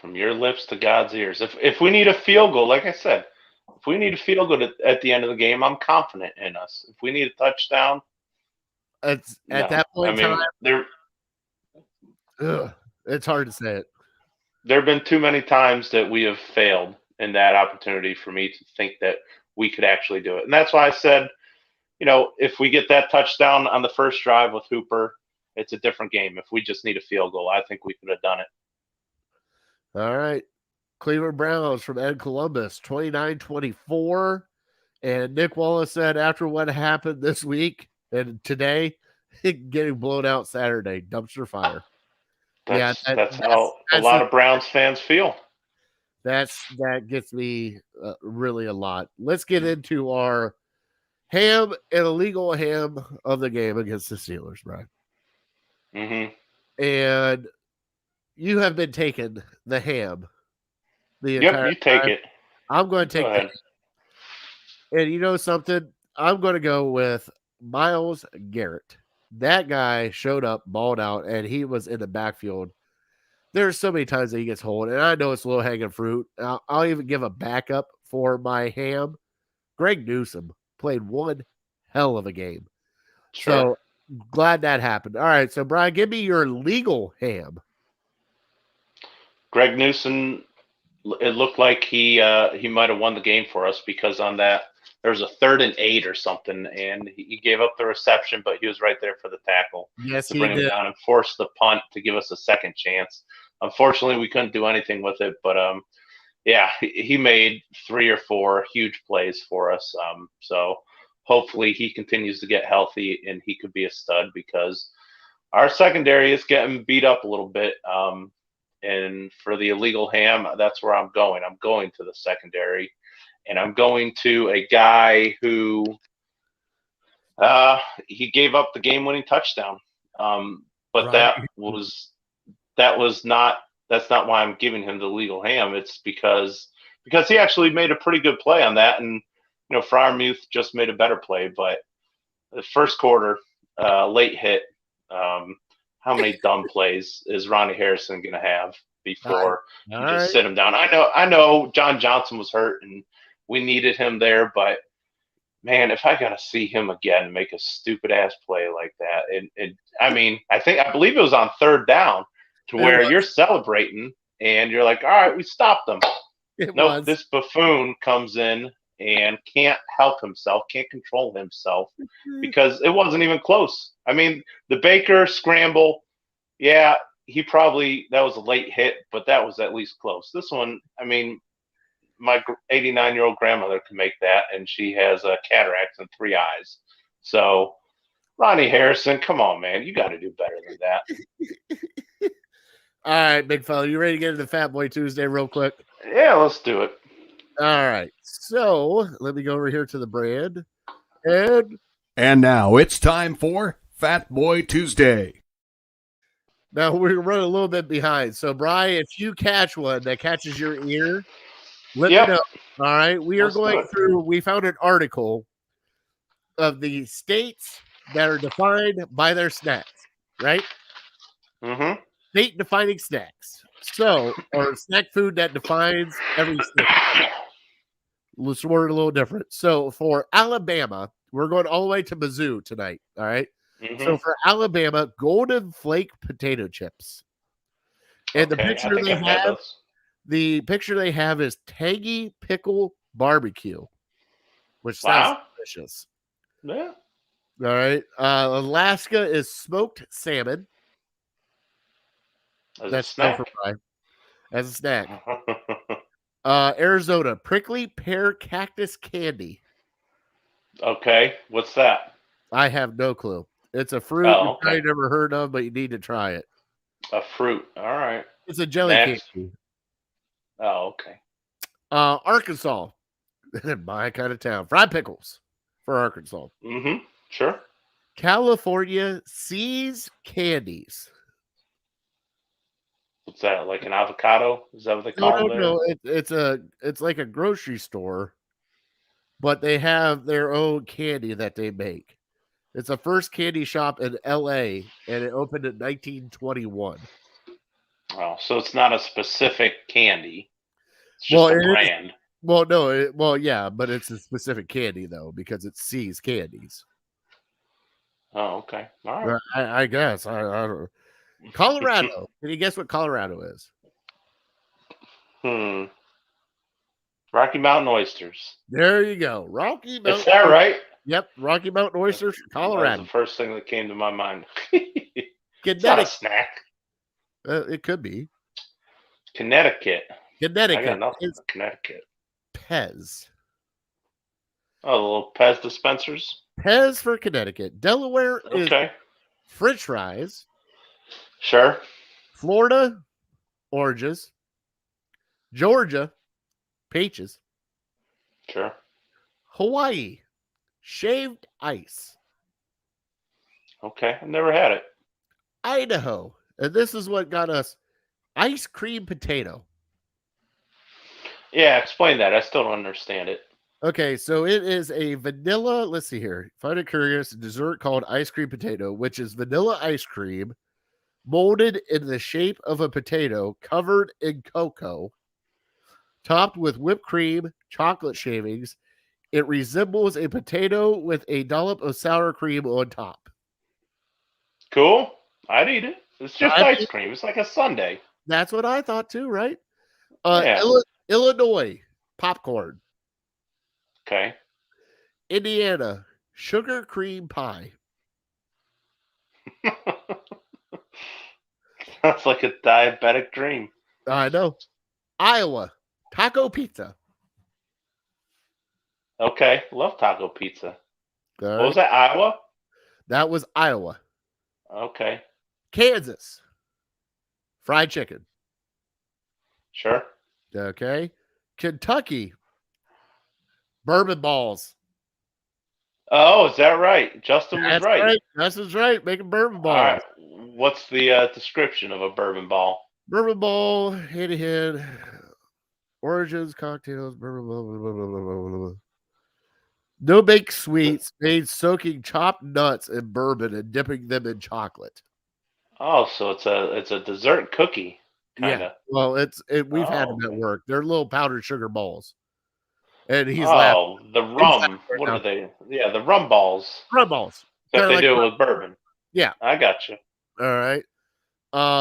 From your lips to God's ears. If we need a field goal, like I said, if we need a field goal at the end of the game, I'm confident in us. If we need a touchdown, at that point in time, it's hard to say it. There have been too many times that we have failed in that opportunity for me to think that we could actually do it. And that's why I said, if we get that touchdown on the first drive with Hooper, it's a different game. If we just need a field goal, I think we could have done it. All right. Cleveland Browns from Ed Columbus, 29-24. And Nick Wallace said after what happened this week and today, getting blown out Saturday, dumpster fire. That's how a lot of Browns fans feel. That gets me really a lot. Let's get into our ham and illegal ham of the game against the Steelers, Brian. Mm-hmm. And you have been taking the ham. You take it. I'm going to take it. And you know something? I'm going to go with Myles Garrett. That guy showed up, balled out, and he was in the backfield. There's so many times that he gets hold, and I know it's low hanging fruit. I'll even give a backup for my ham. Greg Newsome played one hell of a game. Sure. So glad that happened. All right, so Brian, give me your legal ham. Greg Newsom, it looked like he might have won the game for us because on that there was a 3rd and 8 or something, and he gave up the reception, but he was right there for the tackle Yes, to he bring him did. down and force the punt to give us a second chance. Unfortunately, we couldn't do anything with it, but yeah, he made 3 or 4 huge plays for us. So hopefully he continues to get healthy and he could be a stud because our secondary is getting beat up a little bit. And for the illegal ham, that's where I'm going. I'm going to the secondary, and I'm going to a guy who he gave up the game-winning touchdown. But Right. that's not why I'm giving him the legal ham. It's because he actually made a pretty good play on that, and Freiermuth just made a better play. But the first quarter, late hit. How many dumb plays is Ronnie Harrison going to have before you just sit him down? I know John Johnson was hurt and we needed him there, but man, if I got to see him again make a stupid ass play like that, and I believe it was on 3rd down to where you're celebrating and you're like, all right, we stopped them. Nope, this buffoon comes in and can't help himself, can't control himself because it wasn't even close. I mean, the Baker scramble, yeah, that was a late hit, but that was at least close. This one, I mean, my 89-year-old grandmother can make that, and she has cataracts and 3 eyes. So, Ronnie Harrison, come on, man, you got to do better than that. All right, big fella, you ready to get into Fat Boy Tuesday real quick? Yeah, let's do it. All right, so let me go over here to the brand. And now it's time for Fat Boy Tuesday. Now we're running a little bit behind. So, Brian, if you catch one that catches your ear, let me know. All right, we are going through. We found an article of the states that are defined by their snacks, right? Mm-hmm. State defining snacks. So, or snack food that defines every state. Let's word it a little different. So, for Alabama, we're going all the way to Mizzou tonight. All right. Mm-hmm. So for Alabama, Golden Flake potato chips. And the picture they have is tangy pickle barbecue, which sounds delicious. Yeah. All right. Alaska is smoked salmon. That's a snack. As a snack. Arizona, prickly pear cactus candy. Okay. What's that? I have no clue. It's a fruit you've probably never heard of, but you need to try it. A fruit. All right. It's a jelly candy. Oh, okay. Arkansas, my kind of town. Fried pickles for Arkansas. Mm-hmm. Sure. California, Seas candies. What's that? Like an avocado? Is that what they call it? No. It's like a grocery store, but they have their own candy that they make. It's the first candy shop in L.A., and it opened in 1921. Oh, so it's not a specific candy. It's just a brand. Yeah, but it's a specific candy, though, because it's C's Candies. Oh, okay. All right. I guess. I don't know. Colorado. Can you guess what Colorado is? Rocky Mountain oysters. There you go. Rocky Mountain. Is that right? Yep. Rocky Mountain oysters, Colorado. That was the first thing that came to my mind. It's not a snack. It could be. Connecticut. I got nothing for Connecticut. Pez. Oh, the little Pez dispensers? Pez for Connecticut. Delaware is French fries. Sure. Florida, oranges. Georgia, peaches. Sure. Hawaii, shaved ice. Okay, I've never had it. Idaho, and this is what got us, ice cream potato. Yeah, explain that. I still don't understand it. Okay, so it is a vanilla. Let's see here. Find it curious. Dessert called ice cream potato, which is vanilla ice cream molded in the shape of a potato, covered in cocoa, topped with whipped cream, chocolate shavings. It resembles a potato with a dollop of sour cream on top. Cool. I'd eat it. It's just I- ice cream. It's like a sundae. That's what I thought too, right? Yeah. Illinois popcorn. Okay. Indiana sugar cream pie. That's like a diabetic dream. I know. Iowa taco pizza. Okay. Love taco pizza. All What right. was that? Iowa? That was Iowa. Okay. Kansas fried chicken. Sure. Okay. Kentucky bourbon balls. Oh, is that right? Justin was That's right. Justin's right. Making bourbon All balls. right. What's the description of a bourbon ball? Bourbon ball, head to head, origins, cocktails, bourbon ball, blah, blah, blah, blah, blah, blah, blah. No baked sweets made soaking chopped nuts in bourbon and dipping them in chocolate. Oh, so it's a dessert cookie, kind of. Well, we've had them at okay. work. They're little powdered sugar balls. And he's laughing. Oh, the rum. right What now. are they? Yeah, the rum balls. Rum balls. That Kinda they like do rum. it with bourbon. Yeah. I got you. All right.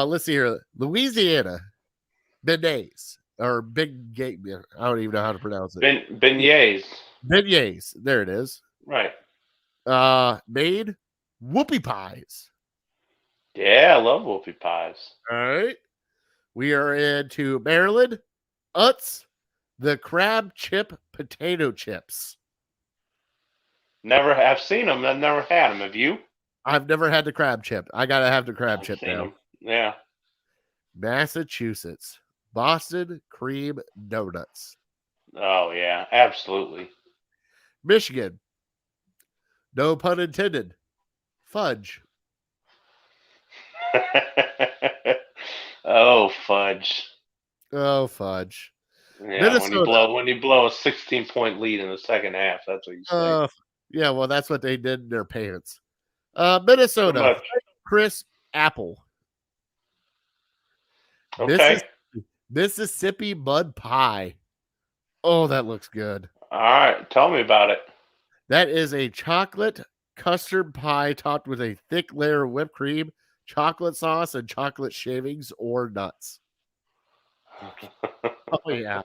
Let's see here. Louisiana beignets or big gate. I don't even know how to pronounce it. Beignets. Beignets. There it is. Right. Made whoopie pies. Yeah, I love whoopie pies. All right. We are into Maryland. Utz, the crab chip potato chips. Never have seen them. I've never had them. Have you? I've never had the crab chip. I gotta have the crab I've chip seen now. 'em. Yeah. Massachusetts, Boston cream donuts. Oh yeah, absolutely. Michigan, no pun intended, fudge. Oh fudge. Oh, fudge. Yeah, Minnesota. when you blow a 16-point lead in the second half, that's what you say. Yeah, well, that's what they did in their pants. Minnesota, Pretty much. crisp apple. Okay. Mississippi mud pie. Oh, that looks good. All right. Tell me about it. That is a chocolate custard pie topped with a thick layer of whipped cream, chocolate sauce, and chocolate shavings or nuts. Oh, yeah.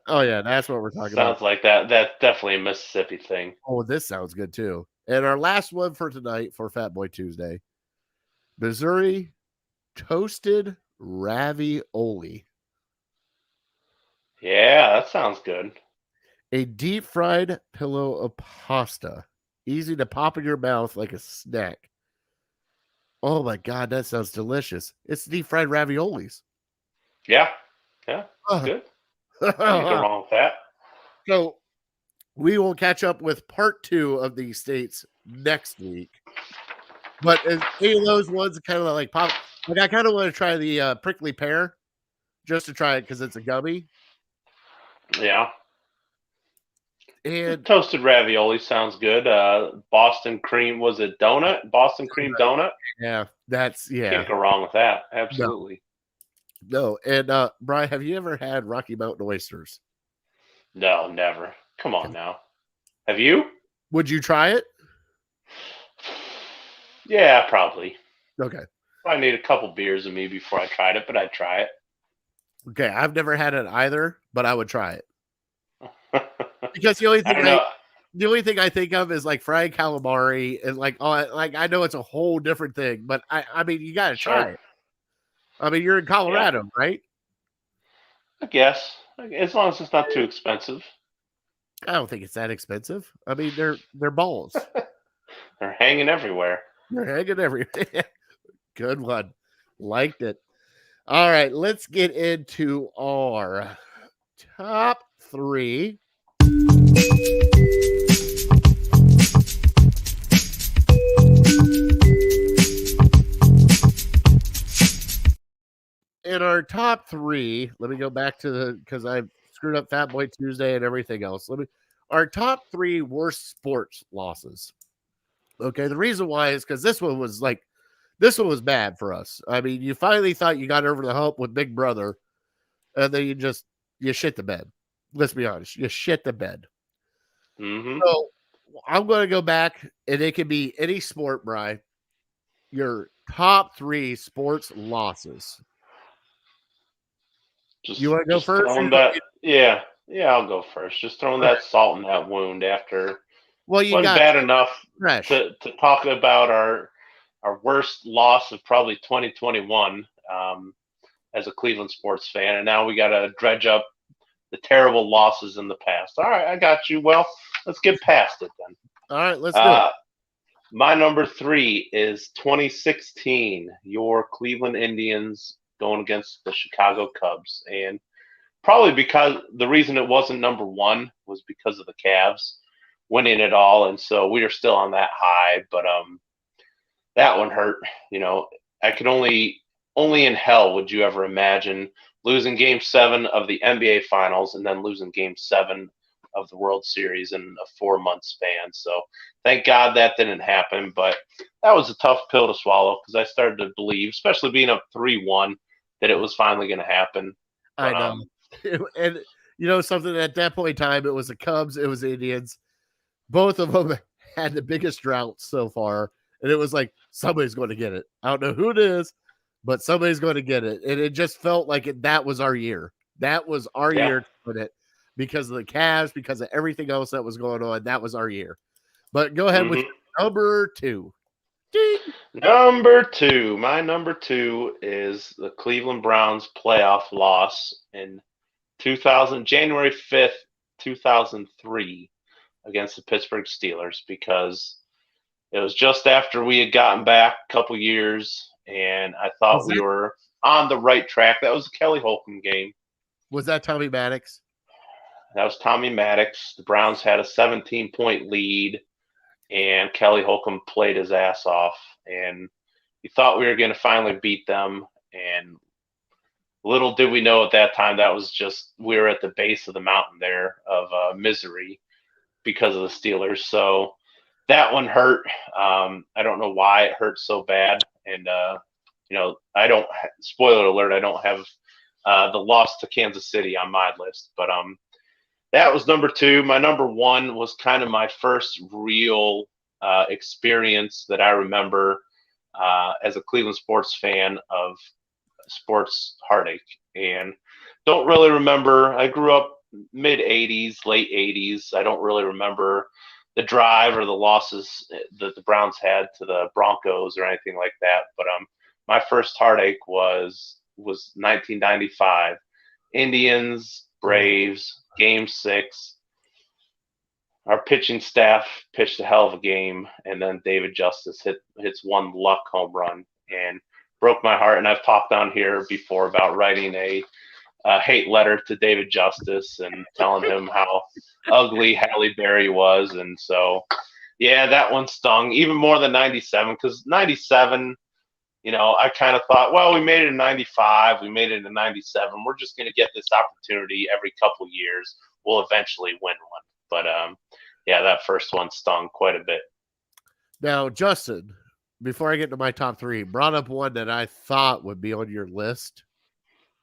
Oh, yeah. That's what we're talking about. Sounds like that. That's definitely a Mississippi thing. Oh, this sounds good too. And our last one for tonight for Fat Boy Tuesday, Missouri toasted ravioli. Yeah, that sounds good. A deep fried pillow of pasta, easy to pop in your mouth like a snack. Oh my God, that sounds delicious. It's deep fried raviolis. Yeah. Yeah. Good. Can't go wrong with that. So we will catch up with part 2 of these states next week. But any of those ones kind of like pop, like I kind of want to try the prickly pear just to try it because it's a gummy. Yeah. And Toasted ravioli sounds good. Boston cream, was it donut? Boston cream donut? yeah, Can't go wrong with that. Absolutely. No. And Brian, have you ever had Rocky Mountain oysters? No, never. Come on now. Have you? Would you try it? Yeah, probably. Okay. I need a couple beers in me before I tried it, but I'd try it. Okay, I've never had it either, but I would try it. Because the only I don't know. thing I think of is like fried calamari and like I know it's a whole different thing, but I mean you gotta try Sure. it. I mean you're in Colorado, right? I guess. As long as it's not too expensive. I don't think it's that expensive. I mean they're balls. They're hanging everywhere. They're hanging everywhere. Good one. Liked it. All right, let's get into our top 3. In our top 3, let me go back to because I screwed up Fat Boy Tuesday and everything else. our top 3 worst sports losses. Okay, the reason why is because this one was bad for us. I mean, you finally thought you got over the hump with Big Brother, and then you shit the bed. Let's be honest, you shit the bed. Mm-hmm. So I'm going to go back, and it can be any sport, Bri. Your top 3 sports losses. You want to go first? Yeah, I'll go first. Just throwing that salt in that wound after Well, wasn't bad enough fresh. to talk about our worst loss of probably 2021 as a Cleveland sports fan, and now we got to dredge up the terrible losses in the past. All right, I got you. Well, let's get past it then. All right, let's do it. My number 3 is 2016, your Cleveland Indians going against the Chicago Cubs. And probably because the reason it wasn't number 1 was because of the Cavs winning it all. And so we are still on that high. But that one hurt. You know, I could only in hell would you ever imagine losing Game 7 of the NBA Finals and then losing Game 7 of the World Series in a 4-month span. So thank God that didn't happen, but that was a tough pill to swallow because I started to believe, especially being up 3-1, that it was finally going to happen. I know. And you know something, at that point in time, it was the Cubs, it was the Indians. Both of them had the biggest drought so far, and it was like somebody's going to get it. I don't know who it is, but somebody's going to get it. And it just felt like that was our year. That was our year to put it. Because of the Cavs, because of everything else that was going on, that was our year. But go ahead with number 2. Ding. Number 2. My number 2 is the Cleveland Browns playoff loss in January 5th, 2003 against the Pittsburgh Steelers, because it was just after we had gotten back a couple years, and I thought we were on the right track. That was the Kelly Holcomb game. Was that Tommy Maddox? That was Tommy Maddox. The Browns had a 17-point lead, and Kelly Holcomb played his ass off. And we thought we were going to finally beat them. And little did we know at that time that was just we were at the base of the mountain there of misery because of the Steelers. So that one hurt. I don't know why it hurt so bad. And, I don't – spoiler alert, I don't have the loss to Kansas City on my list. But that was number 2. My number 1 was kind of my first real experience that I remember as a Cleveland sports fan of sports heartache. And don't really remember. I grew up mid-'80s, late 80s. I don't really remember the drive or the losses that the Browns had to the Broncos or anything like that. But my first heartache was 1995. Indians, Braves, Game 6. Our pitching staff pitched a hell of a game, and then David Justice hits one luck home run and broke my heart. And I've talked on here before about writing a hate letter to David Justice and telling him how ugly Halle Berry was. And so, yeah, that one stung even more than 97, because 97, I kind of thought, well, we made it in 95, we made it in 97. We're just going to get this opportunity every couple of years. We'll eventually win one. But, yeah, that first one stung quite a bit. Now, Justin, before I get to my top 3, brought up one that I thought would be on your list.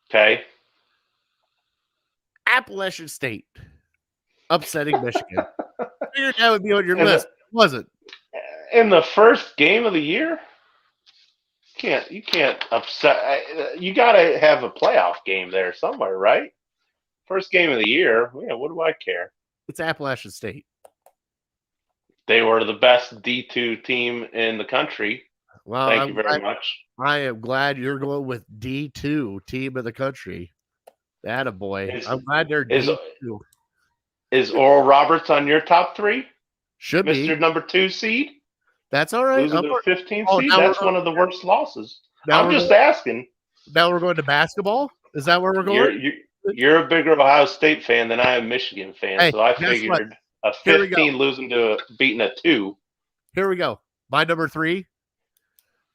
Okay. Appalachian State upsetting Michigan. I figured that would be on your list. It wasn't. In the first game of the year? You can't upset. You got to have a playoff game there somewhere, right? First game of the year. Yeah, what do I care? It's Appalachian State. They were the best D2 team in the country. Well, Thank you very much. I am glad you're going with D2 team of the country. Attaboy. I'm glad they're D2. Is Oral Roberts on your top 3? Should be. Mr. number 2 seed? That's all right. Losing to the 15th seed? That's one of the worst losses. I'm just asking. Now we're going to basketball? Is that where we're going? You're a bigger Ohio State fan than I am a Michigan fan, hey, so I figured a 15 losing to beating a 2. Here we go. My number 3,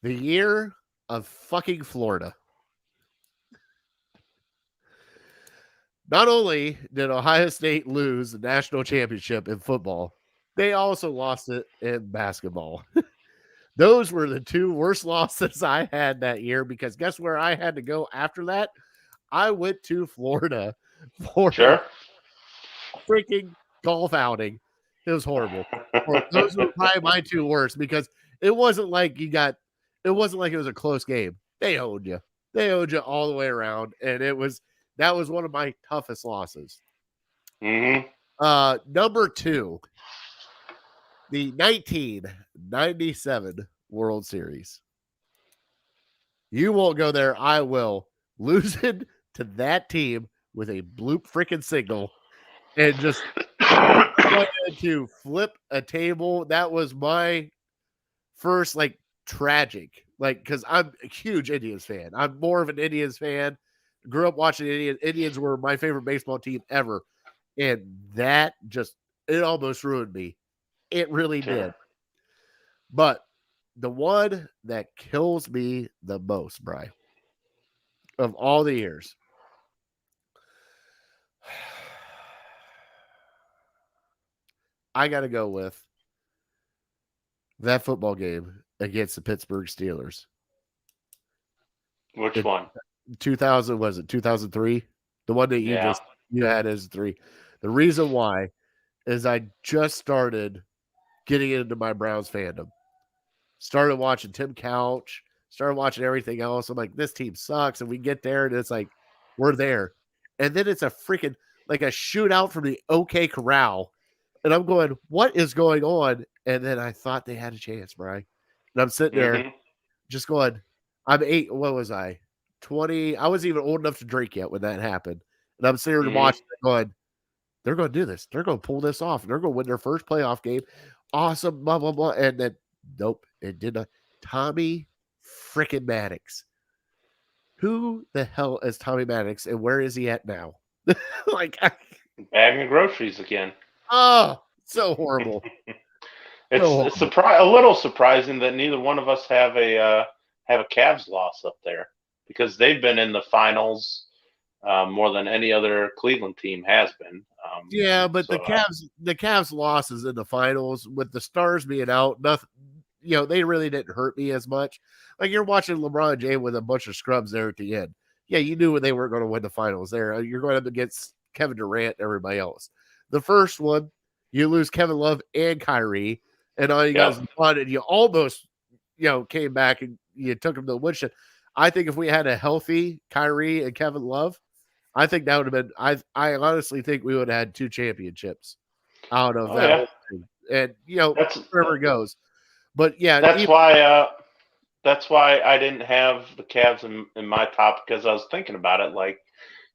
the year of fucking Florida. Not only did Ohio State lose the national championship in football, they also lost it in basketball. Those were the two worst losses I had that year because guess where I had to go after that? I went to Florida for Sure. a freaking golf outing. It was horrible. Those were probably my two worst because it wasn't like it wasn't like it was a close game. They owed you. They owed you all the way around. And that was one of my toughest losses. Number 2, the 1997 World Series. You won't go there. I will. Losing to that team with a bloop freaking signal and just to flip a table. That was my first tragic, because I'm a huge Indians fan. I'm more of an Indians fan. Grew up watching Indians. Indians were my favorite baseball team ever. And that it almost ruined me. It really did. But the one that kills me the most, Bri, of all the years, I got to go with that football game against the Pittsburgh Steelers. Which one? 2000, was it 2003? The one that you had as 3. The reason why is I just started getting into my Browns fandom. Started watching Tim Couch, started watching everything else. I'm like, this team sucks. And we get there and it's like, we're there. And then it's a freaking, a shootout from the OK Corral. And I'm going, what is going on? And then I thought they had a chance, Brian. And I'm sitting there just going, I'm 8. What was I? 20. I wasn't even old enough to drink yet when that happened. And I'm sitting there watching it going, they're going to do this. They're going to pull this off. And they're going to win their first playoff game. Awesome, blah, blah, blah. And then, nope, it did not. Tommy freaking Maddox. Who the hell is Tommy Maddox and where is he at now? Bagging groceries again. Oh, so horrible. It's a little surprising that neither one of us have a Cavs loss up there because they've been in the finals more than any other Cleveland team has been. But the Cavs losses in the finals with the stars being out, nothing. They really didn't hurt me as much. Like you're watching LeBron James with a bunch of scrubs there at the end. Yeah, you knew they weren't going to win the finals there. You're going up against Kevin Durant and everybody else. The first one, you lose Kevin Love and Kyrie, and all you guys won, and you almost, came back and you took them to the woodshed. I think if we had a healthy Kyrie and Kevin Love, I think that would have been. I honestly think we would have had 2 championships out of that whole thing. And that's wherever it goes. But yeah, that's why I didn't have the Cavs in my top because I was thinking about it. Like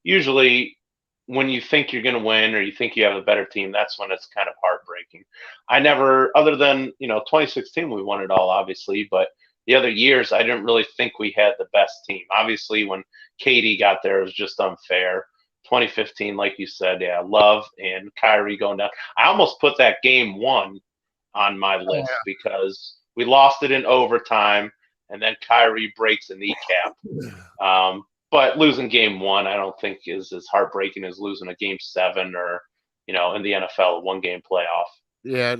usually when you think you're going to win or you think you have a better team, that's when it's kind of heartbreaking. I never, other than 2016, we won it all, obviously, but the other years I didn't really think we had the best team. Obviously, when KD got there, it was just unfair. 2015, like you said, Love and Kyrie going down. I almost put that game 1 on my list because we lost it in overtime, and then Kyrie breaks a kneecap. But losing game 1, I don't think is as heartbreaking as losing a game 7 or, in the NFL, a 1-game playoff. Yeah,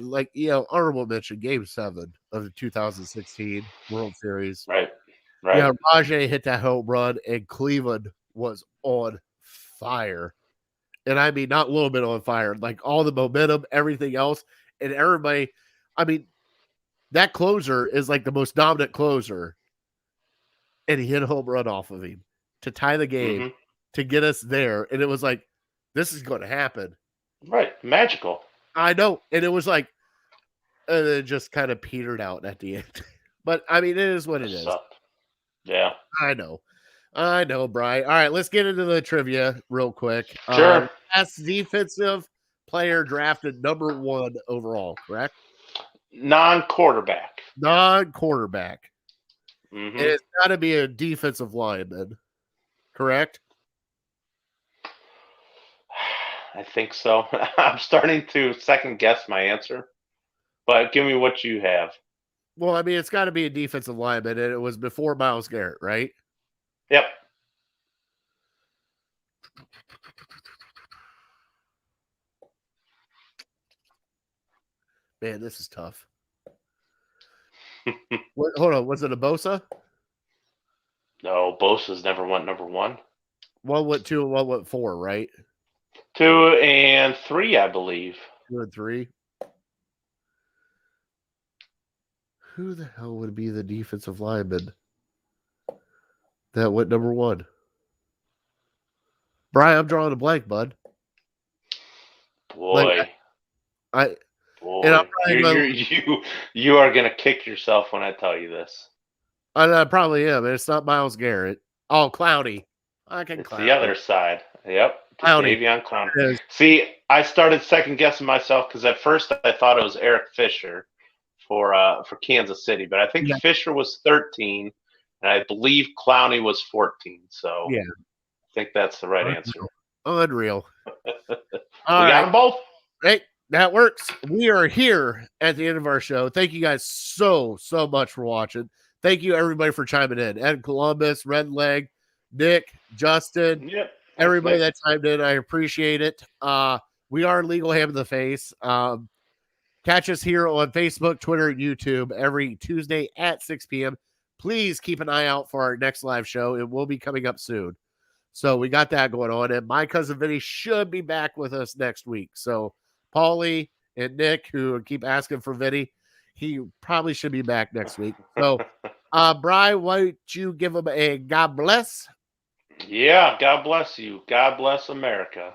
honorable mention, game 7 of the 2016 World Series. Right. Yeah, Rajay hit that home run, and Cleveland was on fire. And I mean, not a little bit on fire, like all the momentum, everything else, and everybody. I mean, that closer is like the most dominant closer, and he hit a home run off of him to tie the game to get us there. And it was like, this is going to happen. Right. Magical. I know. And it was like, and it just kind of petered out at the end. But I mean, it is what it is. Yeah. I know, Brian. All right, let's get into the trivia real quick. Sure. Best defensive player drafted number 1 overall, correct? Non-quarterback. Mm-hmm. It's got to be a defensive lineman, correct? I think so. I'm starting to second guess my answer, but give me what you have. Well, I mean, it's got to be a defensive lineman, and it was before Myles Garrett, right? Yep. Man, this is tough. Hold on. Was it a Bosa? No, Bosa's never went number 1. One went 2 and one went 4, right? 2 and 3, I believe. 2 and 3. Who the hell would be the defensive lineman that went number 1? Brian, I'm drawing a blank, bud. Boy. Boy, you are gonna kick yourself when I tell you this. I probably am. It's not Myles Garrett. Oh, Clowney. It's the other side. Yep. Clowney. Davion Clowney. See, I started second guessing myself because at first I thought it was Eric Fisher for Kansas City, but I think Fisher was 13, and I believe Clowney was 14. So yeah, I think that's the right answer. Unreal. We got them both. Hey, that works. We are here at the end of our show. Thank you guys so much for watching. Thank you everybody for chiming in. Ed Columbus, Red Leg, Nick, Justin, everybody that chimed in. I appreciate it. We are Legal Ham in the Face. Catch us here on Facebook, Twitter, and YouTube every Tuesday at 6 p.m. Please keep an eye out for our next live show. It will be coming up soon. So we got that going on. And my cousin Vinny should be back with us next week. So Paulie and Nick, who keep asking for Vinny, he probably should be back next week. So, Brian, why don't you give him a God bless? Yeah, God bless you. God bless America.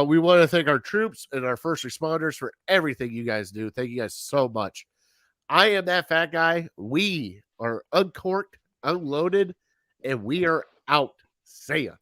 We want to thank our troops and our first responders for everything you guys do. Thank you guys so much. I am that fat guy. We are uncorked, unloaded, and we are out. See ya.